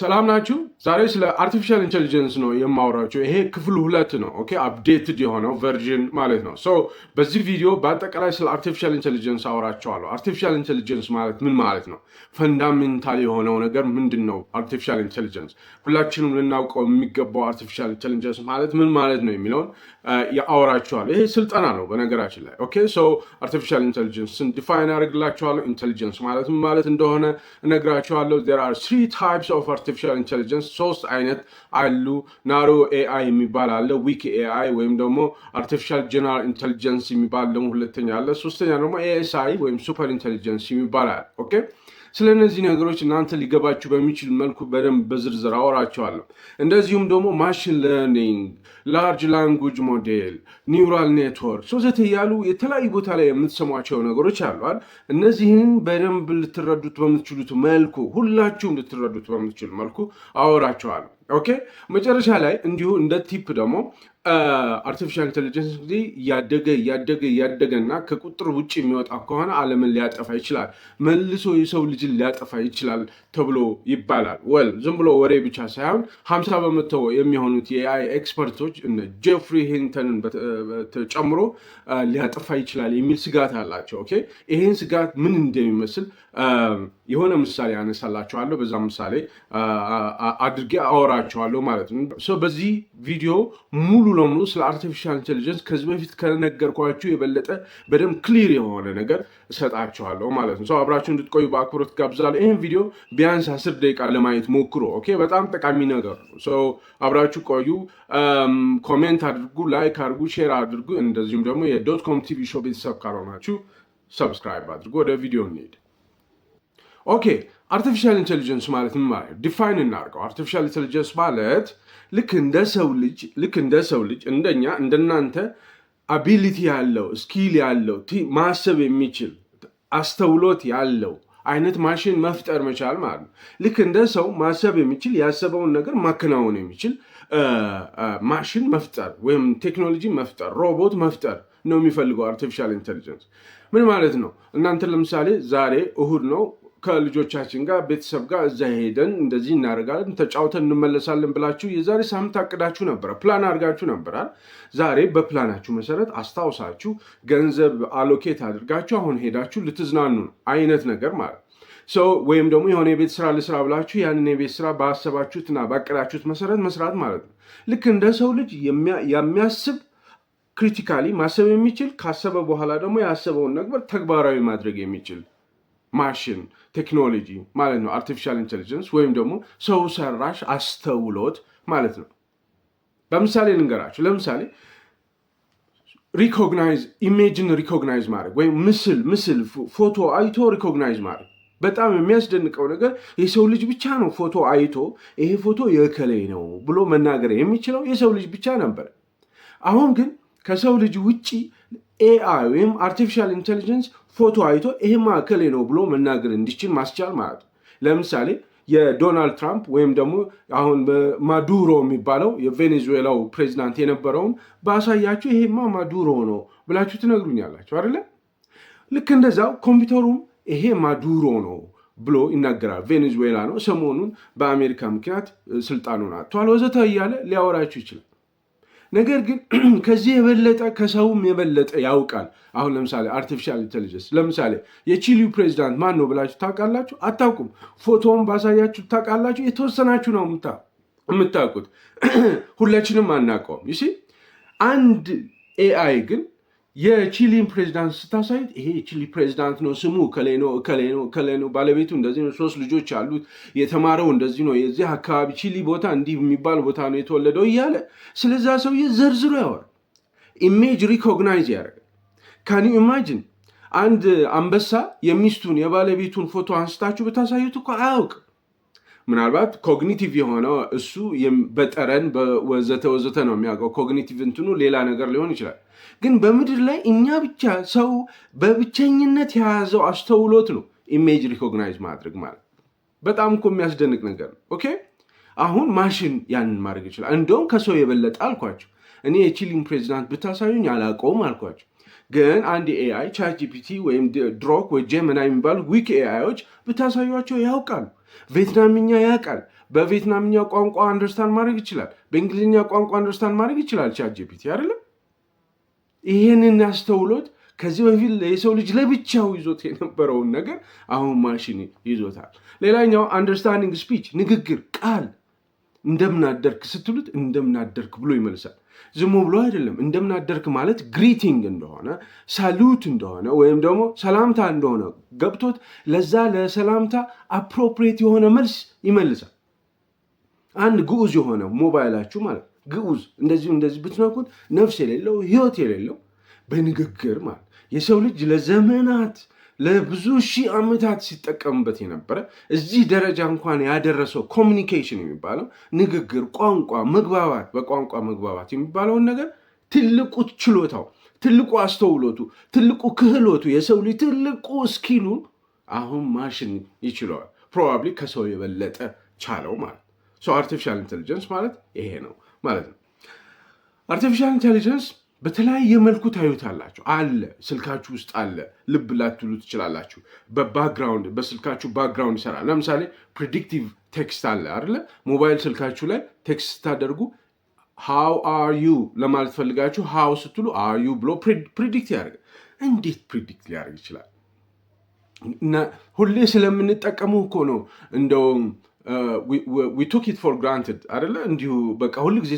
ሰላም ናችሁ። ዛሬ ስለ አርቲፊሻል ኢንቴሊጀንስ ነው የማወራቸው። ይሄ ክፍል 2 ነው። ኦኬ አፕዴትድ የሆነው ቨርዥን ማለት ነው። በዚህ ቪዲዮ በአጠቃላይ ስለ አርቲፊሻል ኢንቴሊጀንስ አወራቸዋለሁ። አርቲፊሻል ኢንቴሊጀንስ ማለት ምን ማለት ነው? ፈንዳሜንታል የሆነው ነገር ምንድን ነው? አርቲፊሻል ኢንቴሊጀንስ ሁላችንም ልናውቀው የሚገባው አርቲፊሻል ኢንቴሊጀንስ ማለት ምን ማለት ነው የሚለውን አወራቸዋለሁ። ይሄ ስልጠና ነው በነገራችን ላይ። ኦኬ አርቲፊሻል ኢንቴሊጀንስን ዲፋይን አደርግላቸዋለሁ። ኢንቴሊጀንስ ማለት ምን ማለት እንደሆነ እነግራቸዋለሁ። there are 3 types of artificial intelligence ሶስት አይነት አሉ። ናሮ ኤአይ የሚባል አለ፣ ዊክ ኤአይ ወይም ደግሞ አርቲፊሻል ጀነራል ኢንቴሊጀንስ የሚባል ደግሞ ሁለተኛ አለ። ሶስተኛ ደግሞ ኤኤስአይ ወይም ሱፐር ኢንቴሊጀንስ የሚባል አለ። ኦኬ ስለ እነዚህ ነገሮች እናንተ ሊገባችሁ በሚችል መልኩ በደንብ በዝርዝር አወራቸዋለሁ። እንደዚሁም ደግሞ ማሽን ለርኒንግ፣ ላርጅ ላንጉጅ ሞዴል፣ ኒውራል ኔትወርክ ወዘተ እያሉ የተለያዩ ቦታ ላይ የምትሰሟቸው ነገሮች አሏል። እነዚህን በደንብ ልትረዱት በምትችሉት መልኩ ሁላችሁም ልትረዱት በምትችሉ መልኩ አወራቸዋለሁ። ኦኬ መጨረሻ ላይ እንዲሁ እንደ ቲፕ ደግሞ አርቲፊሻል ኢንቴሊጀንስ እንግዲህ እያደገ እና ከቁጥር ውጭ የሚወጣ ከሆነ ዓለምን ሊያጠፋ ይችላል፣ መልሶ የሰው ልጅን ሊያጠፋ ይችላል ተብሎ ይባላል። ዝም ብሎ ወሬ ብቻ ሳይሆን 50% የሚሆኑት የኤአይ ኤክስፐርቶች እነ ጄፍሪ ሂንተንን ጨምሮ ሊያጠፋ ይችላል የሚል ስጋት አላቸው። ኦኬ ይህን ስጋት ምን እንደሚመስል የሆነ ምሳሌ አነሳላቸዋለሁ። በዛ ምሳሌ አድርጌ አወራቸዋለሁ ማለት ነው። በዚህ ቪዲዮ ሙሉ ለሙሉ ስለ አርቲፊሻል ኢንቴሊጀንስ ከዚህ በፊት ከነገርኳችሁ የበለጠ በደንብ ክሊር የሆነ ነገር እሰጣችኋለሁ ማለት ነው። አብራችሁ እንድትቆዩ በአክብሮት ጋብዛለሁ። ይህን ቪዲዮ ቢያንስ 10 ደቂቃ ለማየት ሞክሮ። ኦኬ በጣም ጠቃሚ ነገር ነው። አብራችሁ ቆዩ። ኮሜንት አድርጉ፣ ላይክ አድርጉ፣ ሼር አድርጉ። እንደዚሁም ደግሞ የዶትኮም ቲቪ ሾው ቤተሰብ ካልሆናችሁ ሰብስክራይብ አድርጉ። ወደ ቪዲዮ እንሄድ። ኦኬ አርቲፊሻል ኢንቴሊጀንስ ማለት ምን ማለት ዲፋይን እናድርገው። አርቲፊሻል ኢንቴሊጀንስ ማለት ልክ እንደ ሰው ልጅ እንደኛ እንደናንተ አቢሊቲ ያለው ስኪል ያለው ማሰብ የሚችል አስተውሎት ያለው አይነት ማሽን መፍጠር መቻል ማለት ነው። ልክ እንደ ሰው ማሰብ የሚችል ያሰበውን ነገር ማከናወን የሚችል ማሽን መፍጠር ወይም ቴክኖሎጂ መፍጠር ሮቦት መፍጠር ነው የሚፈልገው አርቲፊሻል ኢንቴሊጀንስ። ምን ማለት ነው? እናንተ ለምሳሌ ዛሬ እሁድ ነው፣ ከልጆቻችን ጋር ቤተሰብ ጋር እዛ ሄደን እንደዚህ እናደርጋለን ተጫውተን እንመለሳለን ብላችሁ የዛሬ ሳምንት አቅዳችሁ ነበረ፣ ፕላን አድርጋችሁ ነበራል። ዛሬ በፕላናችሁ መሰረት አስታውሳችሁ ገንዘብ አሎኬት አድርጋችሁ አሁን ሄዳችሁ ልትዝናኑ ነው አይነት ነገር ማለት ወይም ደግሞ የሆነ የቤት ስራ ልስራ ብላችሁ ያንን የቤት ስራ ባሰባችሁትና ባቀዳችሁት መሰረት መስራት ማለት ነው። ልክ እንደ ሰው ልጅ የሚያስብ ክሪቲካሊ ማሰብ የሚችል ካሰበ በኋላ ደግሞ ያሰበውን ነገር ተግባራዊ ማድረግ የሚችል ማሽን ቴክኖሎጂ ማለት ነው አርቲፊሻል ኢንቴሊጀንስ ወይም ደግሞ ሰው ሰራሽ አስተውሎት ማለት ነው። በምሳሌ ልንገራችሁ። ለምሳሌ ኢሜጅን ሪኮግናይዝ ማድረግ ወይም ምስል ፎቶ አይቶ ሪኮግናይዝ ማድረግ። በጣም የሚያስደንቀው ነገር የሰው ልጅ ብቻ ነው ፎቶ አይቶ ይሄ ፎቶ የእከሌ ነው ብሎ መናገር የሚችለው የሰው ልጅ ብቻ ነበር። አሁን ግን ከሰው ልጅ ውጪ ኤአይ ወይም አርቲፊሻል ኢንቴሊጀንስ ፎቶ አይቶ ይሄማ እከሌ ነው ብሎ መናገር እንዲችል ማስቻል ማለት ነው። ለምሳሌ የዶናልድ ትራምፕ ወይም ደግሞ አሁን ማዱሮ የሚባለው የቬኔዙዌላው ፕሬዚዳንት የነበረውን ባሳያችሁ ይሄማ ማዱሮ ነው ብላችሁ ትነግሩኛላችሁ አይደለ? ልክ እንደዛው ኮምፒውተሩም ይሄ ማዱሮ ነው ብሎ ይናገራል። ቬኔዙዌላ ነው፣ ሰሞኑን በአሜሪካ ምክንያት ስልጣኑን አጥቷል ወዘተ እያለ ሊያወራችሁ ይችላል። ነገር ግን ከዚህ የበለጠ ከሰውም የበለጠ ያውቃል። አሁን ለምሳሌ አርቲፊሻል ኢንቴሊጀንስ ለምሳሌ የቺሊው ፕሬዚዳንት ማን ነው ብላችሁ ታውቃላችሁ? አታውቁም። ፎቶውን ባሳያችሁ ታውቃላችሁ? የተወሰናችሁ ነው የምታውቁት። ሁላችንም አናውቀውም። ይሲ አንድ ኤአይ ግን የቺሊን ፕሬዚዳንት ስታሳዩት ይሄ የቺሊ ፕሬዚዳንት ነው፣ ስሙ ከሌ ነው፣ ባለቤቱ እንደዚህ ነው፣ 3 ልጆች አሉት፣ የተማረው እንደዚህ ነው፣ የዚህ አካባቢ ቺሊ ቦታ እንዲህ የሚባል ቦታ ነው የተወለደው እያለ ስለዛ ሰውዬ ዘርዝሮ ያወራል። ኢሜጅ ሪኮግናይዝ ያደርጋል። ካን ዩ ኢማጂን አንድ አንበሳ የሚስቱን የባለቤቱን ፎቶ አንስታችሁ ብታሳዩት እኮ አያውቅም። ምናልባት ኮግኒቲቭ የሆነ እሱ በጠረን ወዘተ ነው የሚያውቀው። ኮግኒቲቭ እንትኑ ሌላ ነገር ሊሆን ይችላል። ግን በምድር ላይ እኛ ብቻ ሰው በብቸኝነት የያዘው አስተውሎት ነው ኢሜጅ ሪኮግናይዝ ማድረግ ማለት። በጣም እኮ የሚያስደንቅ ነገር ነው። ኦኬ አሁን ማሽን ያንን ማድረግ ይችላል። እንደውም ከሰው የበለጠ አልኳቸው። እኔ የቺሊን ፕሬዚዳንት ብታሳዩኝ አላውቀውም አልኳቸው። ግን አንድ ኤአይ ቻትጂፒቲ ወይም ድሮክ ወይ ጄሚናይ የሚባሉ ዊክ ኤአዮች ብታሳዩቸው ያውቃሉ። ቬትናምኛ ያውቃል፣ በቪየትናምኛ ቋንቋ አንደርስታንድ ማድረግ ይችላል። በእንግሊዝኛ ቋንቋ አንደርስታንድ ማድረግ ይችላል ቻትጂፒቲ አይደለም። ይሄንን አስተውሎት ከዚህ በፊት የሰው ልጅ ለብቻው ይዞት የነበረውን ነገር አሁን ማሽን ይዞታል። ሌላኛው አንደርስታንዲንግ ስፒች፣ ንግግር፣ ቃል። እንደምናደርክ ስትሉት እንደምናደርክ ብሎ ይመልሳል። ዝም ብሎ አይደለም። እንደምናደርክ ማለት ግሪቲንግ እንደሆነ፣ ሳሉት እንደሆነ ወይም ደግሞ ሰላምታ እንደሆነ ገብቶት ለዛ ለሰላምታ አፕሮፕሪየት የሆነ መልስ ይመልሳል። አንድ ግዑዝ የሆነ ሞባይላችሁ ማለት ግዑዝ እንደዚህ ብትነኩት ነፍስ የሌለው ህይወት የሌለው በንግግር ማለት የሰው ልጅ ለዘመናት ለብዙ ሺህ ዓመታት ሲጠቀምበት የነበረ እዚህ ደረጃ እንኳን ያደረሰው ኮሚኒኬሽን የሚባለው ንግግር፣ ቋንቋ መግባባት፣ በቋንቋ መግባባት የሚባለውን ነገር ትልቁ ችሎታው፣ ትልቁ አስተውሎቱ፣ ትልቁ ክህሎቱ፣ የሰው ልጅ ትልቁ ስኪሉን አሁን ማሽን ይችለዋል። ፕሮባብሊ ከሰው የበለጠ ቻለው ማለት ነው። አርቲፊሻል ኢንቴሊጀንስ ማለት ይሄ ነው ማለት ነው። አርቲፊሻል ኢንቴሊጀንስ በተለያየ መልኩ ታዩታላችሁ። አለ ስልካችሁ ውስጥ አለ። ልብ ላትሉ ትችላላችሁ። በባክግራውንድ በስልካችሁ ባክግራውንድ ይሰራል። ለምሳሌ ፕሪዲክቲቭ ቴክስት አለ አይደለ? ሞባይል ስልካችሁ ላይ ቴክስት ስታደርጉ ሃው አር ዩ ለማለት ፈልጋችሁ ሃው ስትሉ አር ዩ ብሎ ፕሪዲክት ያደርግ። እንዴት ፕሪዲክት ሊያደርግ ይችላል? እና ሁሌ ስለምንጠቀሙ እኮ ነው እንደውም we took it for granted አይደለ? እንዲሁ በቃ ሁሉ ጊዜ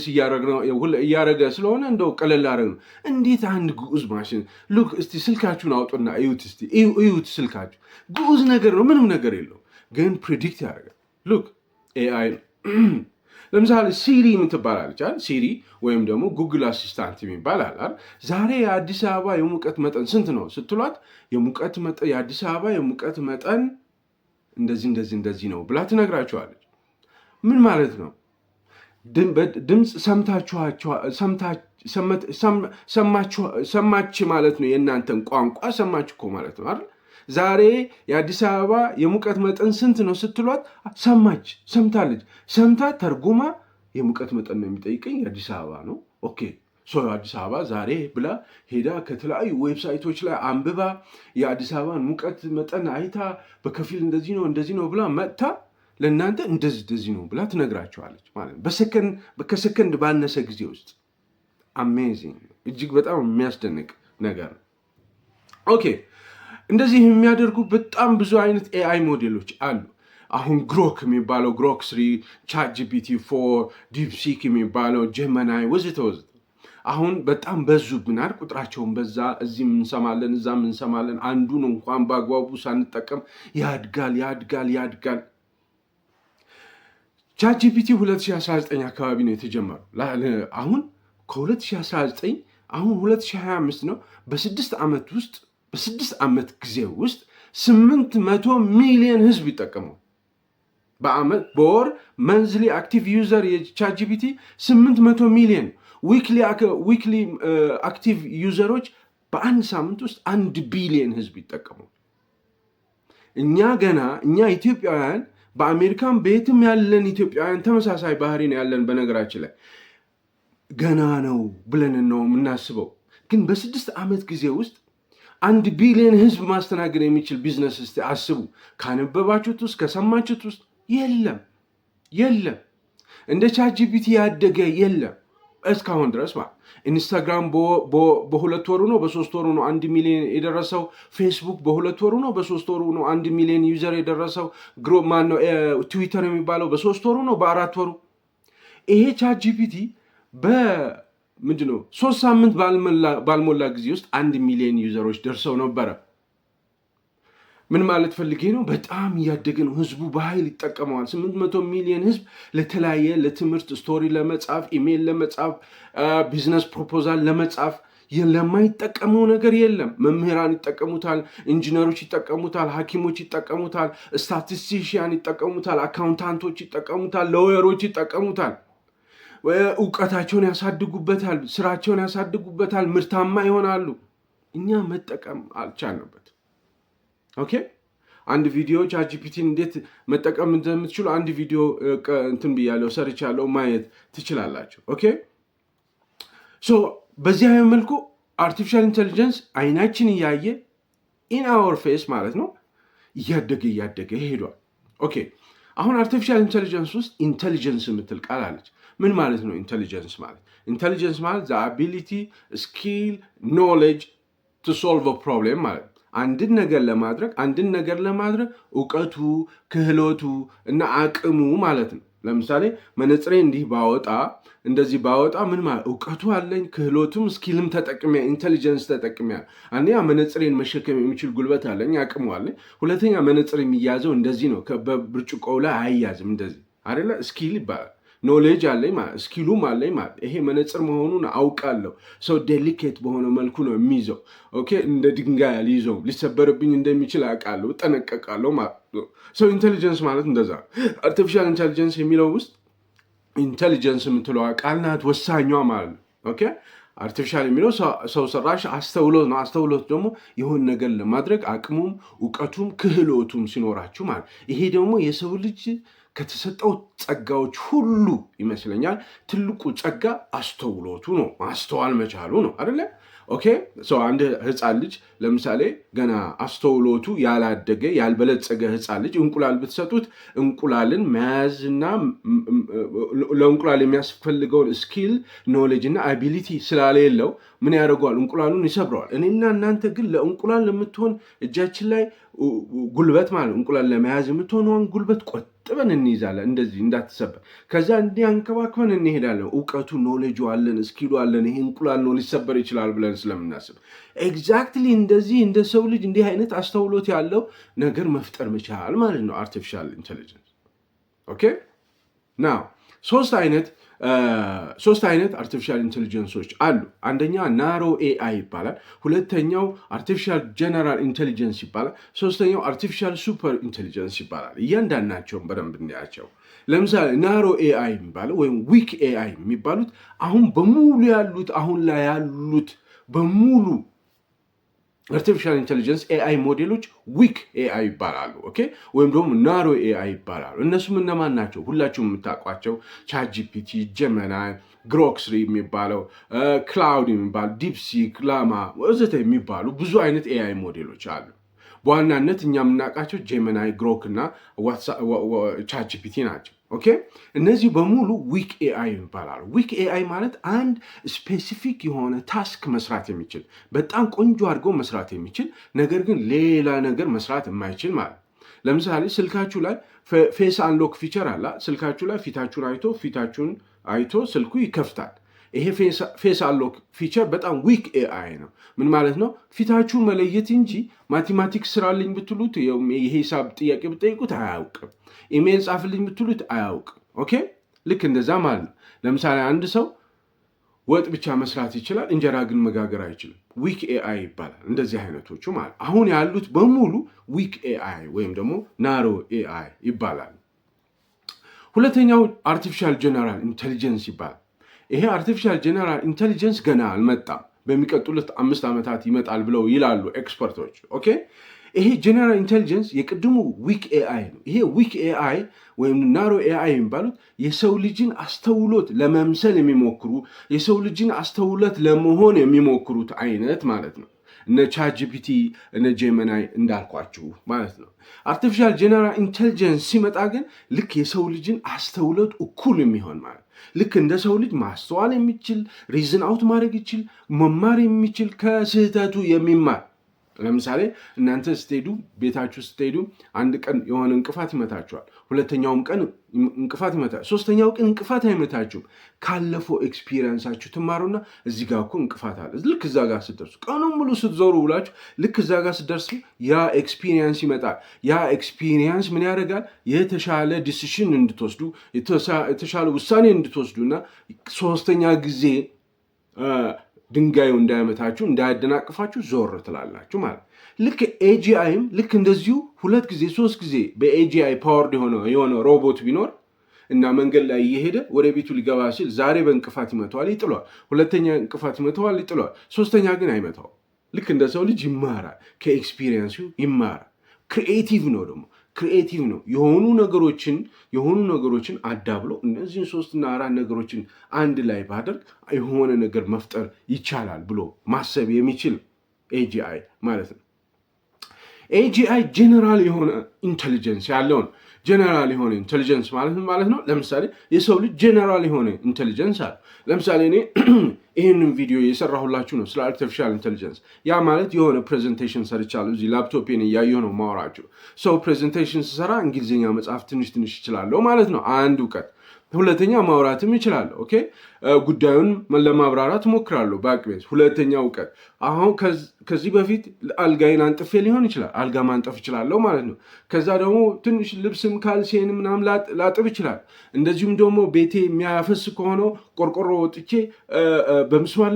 እያረገ ስለሆነ እንደው ቀለል አረግ ነው። እንዴት አንድ ግዑዝ ማሽን ሉክ እስቲ ስልካችሁን አውጡና እዩት ስልካችሁ ግዑዝ ነገር ነው፣ ምንም ነገር የለው፣ ግን ፕሪዲክት ያደርጋል። ሉክ ኤአይ ለምሳሌ ሲሪ የምትባላለች አይደል? ሲሪ ወይም ደግሞ ጉግል አሲስታንት የሚባል አለ። ዛሬ የአዲስ አበባ የሙቀት መጠን ስንት ነው ስትሏት የአዲስ አበባ የሙቀት መጠን እንደዚህ ነው ብላ ትነግራችኋለች። ምን ማለት ነው? ድምፅ ሰማች ማለት ነው። የእናንተን ቋንቋ ሰማች እኮ ማለት ነው አይደል? ዛሬ የአዲስ አበባ የሙቀት መጠን ስንት ነው ስትሏት ሰምታለች። ሰምታ ተርጉማ የሙቀት መጠን ነው የሚጠይቀኝ የአዲስ አበባ ነው። ኦኬ አዲስ አበባ ዛሬ ብላ ሄዳ ከተለያዩ ዌብሳይቶች ላይ አንብባ የአዲስ አበባን ሙቀት መጠን አይታ በከፊል እንደዚህ ነው ብላ መጥታ ለእናንተ እንደዚህ ነው ብላ ትነግራቸዋለች ማለት ነው። ከሰከንድ ባነሰ ጊዜ ውስጥ አሜዚንግ፣ እጅግ በጣም የሚያስደንቅ ነገር ነው። ኦኬ እንደዚህ የሚያደርጉ በጣም ብዙ አይነት ኤአይ ሞዴሎች አሉ። አሁን ግሮክ የሚባለው ግሮክ 3፣ ቻትጂፒቲ 4፣ ዲፕሲክ የሚባለው ጀመናይ ወዘተ አሁን በጣም በዙብናል። ቁጥራቸውን በዛ። እዚህ እንሰማለን፣ እዛም እንሰማለን። አንዱን እንኳን በአግባቡ ሳንጠቀም ያድጋል። ቻትጂፒቲ 2019 አካባቢ ነው የተጀመረው። አሁን ከ2019 አሁን 2025 ነው። በ6 ዓመት ጊዜ ውስጥ 800 ሚሊዮን ህዝብ ይጠቀመው። በወር መንዝሊ አክቲቭ ዩዘር የቻትጂፒቲ 800 ሚሊዮን፣ ዊክሊ አክቲቭ ዩዘሮች በአንድ ሳምንት ውስጥ 1 ቢሊዮን ህዝብ ይጠቀሙ። እኛ ኢትዮጵያውያን በአሜሪካን በየትም ያለን ኢትዮጵያውያን ተመሳሳይ ባህሪ ነው ያለን። በነገራችን ላይ ገና ነው ብለን ነው የምናስበው። ግን በ6 ዓመት ጊዜ ውስጥ 1 ቢሊዮን ህዝብ ማስተናገድ የሚችል ቢዝነስ እስቲ አስቡ። ካነበባችሁት ውስጥ ከሰማችሁት ውስጥ የለም። እንደ ቻትጂፒቲ ያደገ የለም እስካሁን ድረስ ማለት። ኢንስታግራም በ2 ወሩ ነው በ3 ወሩ ነው 1 ሚሊዮን የደረሰው። ፌስቡክ በ2 ወሩ ነው በ3 ወሩ ነው 1 ሚሊዮን ዩዘር የደረሰው። ትዊተር የሚባለው በ3 ወሩ ነው በ4 ወሩ። ይሄ ቻትጂፒቲ በምንድነው 3 ሳምንት ባልሞላ ጊዜ ውስጥ 1 ሚሊዮን ዩዘሮች ደርሰው ነበረ። ምን ማለት ፈልጌ ነው? በጣም እያደገ ነው። ህዝቡ በኃይል ይጠቀመዋል። 800 ሚሊዮን ህዝብ ለተለያየ ለትምህርት ስቶሪ ለመጻፍ፣ ኢሜይል ለመጻፍ፣ ቢዝነስ ፕሮፖዛል ለመጻፍ ለማይጠቀመው ነገር የለም። መምህራን ይጠቀሙታል፣ ኢንጂነሮች ይጠቀሙታል፣ ሐኪሞች ይጠቀሙታል፣ ስታቲስቲሽያን ይጠቀሙታል፣ አካውንታንቶች ይጠቀሙታል፣ ሎየሮች ይጠቀሙታል። እውቀታቸውን ያሳድጉበታል፣ ስራቸውን ያሳድጉበታል፣ ምርታማ ይሆናሉ። እኛ መጠቀም አልቻልንበት። ኦኬ አንድ ቪዲዮ ቻትጂፒቲን እንዴት መጠቀም እንደምትችሉ አንድ ቪዲዮ እንትን ብያለሁ ሰርቻለሁ፣ ማየት ትችላላችሁ። ኦኬ በዚህ አይነት መልኩ አርቲፊሻል ኢንቴሊጀንስ አይናችን እያየ ኢን አወር ፌስ ማለት ነው እያደገ ሄዷል። ኦኬ አሁን አርቲፊሻል ኢንቴሊጀንስ ውስጥ ኢንቴሊጀንስ የምትል ቃል አለች። ምን ማለት ነው ኢንቴሊጀንስ ማለት? ኢንቴሊጀንስ ማለት the ability, skill, knowledge to solve a problem ማለት አንድን ነገር ለማድረግ እውቀቱ፣ ክህሎቱ እና አቅሙ ማለት ነው። ለምሳሌ መነጽሬ እንደዚህ ባወጣ ምን ማለት እውቀቱ አለኝ፣ ክህሎቱም ስኪልም ተጠቅሜ ኢንቴሊጀንስ ተጠቅሜ። አንደኛ መነጽሬን መሸከም የሚችል ጉልበት አለኝ፣ አቅሙ አለኝ። ሁለተኛ መነጽር የሚያዘው እንደዚህ ነው፣ በብርጭቆው ላይ አያዝም፣ እንደዚህ አይደለ? ስኪል ይባላል። ኖሌጅ አለኝ ማለት ስኪሉም አለኝ ማለት ይሄ መነጽር መሆኑን አውቃለሁ። ሰው ዴሊኬት በሆነ መልኩ ነው የሚይዘው። ኦኬ እንደ ድንጋይ አልይዘው፣ ሊሰበርብኝ እንደሚችል አውቃለሁ፣ እጠነቀቃለሁ ማለት ነው። ሰው ኢንቴሊጀንስ ማለት እንደዛ። አርቲፊሻል ኢንቴሊጀንስ የሚለው ውስጥ ኢንቴሊጀንስ የምትለዋ ቃል ናት ወሳኟ ማለት ነው። ኦኬ አርቲፊሻል የሚለው ሰው ሰራሽ አስተውሎት ነው። አስተውሎት ደግሞ የሆነ ነገር ለማድረግ አቅሙም እውቀቱም ክህሎቱም ሲኖራችሁ ማለት ይሄ ደግሞ የሰው ልጅ ከተሰጠው ጸጋዎች ሁሉ ይመስለኛል ትልቁ ጸጋ አስተውሎቱ ነው። ማስተዋል መቻሉ ነው አይደለ? ኦኬ ሰው አንድ ህፃን ልጅ ለምሳሌ ገና አስተውሎቱ ያላደገ ያልበለጸገ ህፃን ልጅ እንቁላል ብትሰጡት እንቁላልን መያዝና ለእንቁላል የሚያስፈልገውን ስኪል ኖሌጅ እና አቢሊቲ ስላሌለው ምን ያደርገዋል? እንቁላሉን ይሰብረዋል። እኔና እናንተ ግን ለእንቁላል ለምትሆን እጃችን ላይ ጉልበት ማለት እንቁላል ለመያዝ የምትሆነውን ጉልበት ቆጥበን እንይዛለን፣ እንደዚህ እንዳትሰበር። ከዛ እንዲህ አንከባክበን እንሄዳለን። እውቀቱ ኖሌጁ አለን፣ ስኪሉ አለን። ይሄ እንቁላል ነው ሊሰበር ይችላል ብለን ስለምናስብ ኤግዛክትሊ እንደዚህ እንደ ሰው ልጅ እንዲህ አይነት አስተውሎት ያለው ነገር መፍጠር መቻል ማለት ነው አርቲፊሻል ኢንቴሊጀንስ። ኦኬ ናው ሶስት አይነት አርቲፊሻል ኢንቴሊጀንሶች አሉ። አንደኛ ናሮ ኤአይ ይባላል። ሁለተኛው አርቲፊሻል ጀነራል ኢንቴሊጀንስ ይባላል። ሶስተኛው አርቲፊሻል ሱፐር ኢንቴሊጀንስ ይባላል። እያንዳንዳቸውን በደንብ እናያቸው። ለምሳሌ ናሮ ኤአይ የሚባለው ወይም ዊክ ኤአይ የሚባሉት አሁን ላይ ያሉት በሙሉ አርቲፊሻል ኢንቴሊጀንስ ኤአይ ሞዴሎች ዊክ ኤአይ ይባላሉ። ኦኬ ወይም ደግሞ ናሮ ኤአይ ይባላሉ። እነሱም እነማን ናቸው? ሁላችሁም የምታውቋቸው ቻትጂፒቲ፣ ጀመናይ፣ ግሮክ 3 የሚባለው ክላውድ የሚባሉ ዲፕሲክ፣ ላማ ወዘተ የሚባሉ ብዙ አይነት ኤአይ ሞዴሎች አሉ። በዋናነት እኛ የምናውቃቸው ጀመናይ፣ ግሮክ እና ቻትጂፒቲ ናቸው። ኦኬ እነዚህ በሙሉ ዊክ ኤአይ ይባላሉ። ዊክ ኤአይ ማለት አንድ ስፔሲፊክ የሆነ ታስክ መስራት የሚችል በጣም ቆንጆ አድርጎ መስራት የሚችል ነገር ግን ሌላ ነገር መስራት የማይችል ማለት። ለምሳሌ ስልካችሁ ላይ ፌስ አንሎክ ፊቸር አለ። ስልካችሁ ላይ ፊታችሁን አይቶ ስልኩ ይከፍታል። ይሄ ፌስ አንሎክ ፊቸር በጣም ዊክ ኤአይ ነው። ምን ማለት ነው? ፊታችሁን መለየት እንጂ ማቴማቲክስ ስራልኝ ብትሉት የሂሳብ ጥያቄ ብትጠይቁት አያውቅም። ኢሜይል ጻፍልኝ ብትሉት አያውቅም። ኦኬ ልክ እንደዛ ማለት ነው። ለምሳሌ አንድ ሰው ወጥ ብቻ መስራት ይችላል፣ እንጀራ ግን መጋገር አይችልም። ዊክ ኤአይ ይባላል። እንደዚህ አይነቶቹ ማለት አሁን ያሉት በሙሉ ዊክ ኤአይ ወይም ደግሞ ናሮ ኤአይ ይባላል። ሁለተኛው አርቲፊሻል ጀነራል ኢንቴሊጀንስ ይባላል። ይሄ አርቲፊሻል ጀነራል ኢንቴሊጀንስ ገና አልመጣም፣ በሚቀጥሉት 5 ዓመታት ይመጣል ብለው ይላሉ ኤክስፐርቶች። ኦኬ ይሄ ጀነራል ኢንቴሊጀንስ የቅድሙ ዊክ ኤአይ ነው። ይሄ ዊክ ኤአይ ወይም ናሮ ኤአይ የሚባሉት የሰው ልጅን አስተውሎት ለመምሰል የሚሞክሩ የሰው ልጅን አስተውሎት ለመሆን የሚሞክሩት አይነት ማለት ነው። እነ ቻትጂፒቲ እነ ጀመናይ እንዳልኳችሁ ማለት ነው። አርቲፊሻል ጀነራል ኢንቴሊጀንስ ሲመጣ ግን ልክ የሰው ልጅን አስተውሎት እኩል የሚሆን ማለት ልክ እንደ ሰው ልጅ ማስተዋል የሚችል ሪዝን አውት ማድረግ ይችል መማር የሚችል ከስህተቱ የሚማር። ለምሳሌ እናንተ ቤታችሁ ስትሄዱ አንድ ቀን የሆነ እንቅፋት ይመታችኋል። ሁለተኛውም ቀን እንቅፋት ይመታል። ሶስተኛው ቀን እንቅፋት አይመታችሁም። ካለፈው ኤክስፒሪየንሳችሁ ትማሩና እዚህ ጋር እኮ እንቅፋት አለ። ልክ እዛ ጋር ስትደርሱ ቀኑን ሙሉ ስትዞሩ ውላችሁ ልክ እዛ ጋር ስትደርሱ ያ ኤክስፒሪየንስ ይመጣል። ያ ኤክስፒሪየንስ ምን ያደርጋል? የተሻለ ዲሲሽን እንድትወስዱ የተሻለ ውሳኔ እንድትወስዱና ሶስተኛ ጊዜ ድንጋዩ እንዳያመታችሁ እንዳያደናቅፋችሁ ዞር ትላላችሁ ማለት። ልክ ኤጂአይም ልክ እንደዚሁ 2 ጊዜ 3 ጊዜ በኤጂአይ ፓወርድ የሆነ ሮቦት ቢኖር እና መንገድ ላይ እየሄደ ወደ ቤቱ ሊገባ ሲል ዛሬ በእንቅፋት ይመተዋል፣ ይጥለዋል። ሁለተኛ እንቅፋት ይመተዋል፣ ይጥለዋል። ሶስተኛ ግን አይመታው። ልክ እንደ ሰው ልጅ ይማራል፣ ከኤክስፒሪየንሱ ይማራል። ክሪኤቲቭ ነው ደግሞ ክሪኤቲቭ ነው። የሆኑ ነገሮችን አዳብሎ እነዚህን 3 እና 4 ነገሮችን አንድ ላይ ባደርግ የሆነ ነገር መፍጠር ይቻላል ብሎ ማሰብ የሚችል ኤጂአይ ማለት ነው። ኤጂአይ ጀነራል የሆነ ኢንቴሊጀንስ ያለው ነው። ጀነራል የሆነ ኢንቴሊጀንስ ማለት ነው። ለምሳሌ የሰው ልጅ ጀነራል የሆነ ኢንቴሊጀንስ አለ። ለምሳሌ እኔ ይህንን ቪዲዮ የሰራሁላችሁ ነው ስለ አርቲፊሻል ኢንቴሊጀንስ። ያ ማለት የሆነ ፕሬዘንቴሽን ሰርቻለሁ። እዚህ ላፕቶፔን እያየሁ ነው ማወራችሁ። ሰው ፕሬዘንቴሽን ስሰራ እንግሊዝኛ መጽሐፍ ትንሽ ይችላለሁ ማለት ነው፣ አንድ እውቀት። ሁለተኛ ማውራትም ይችላለሁ። ኦኬ ጉዳዩን ለማብራራት ሞክራለሁ በአቅሜ። ሁለተኛ እውቀት። አሁን ከዚህ በፊት አልጋዬን አንጥፌ ሊሆን ይችላል፣ አልጋ ማንጠፍ ይችላለሁ ማለት ነው። ከዛ ደግሞ ትንሽ ልብስም ካልሴን ምናምን ላጥብ ይችላል። እንደዚሁም ደግሞ ቤቴ የሚያፈስ ከሆነው ቆርቆሮ ወጥቼ በምስማር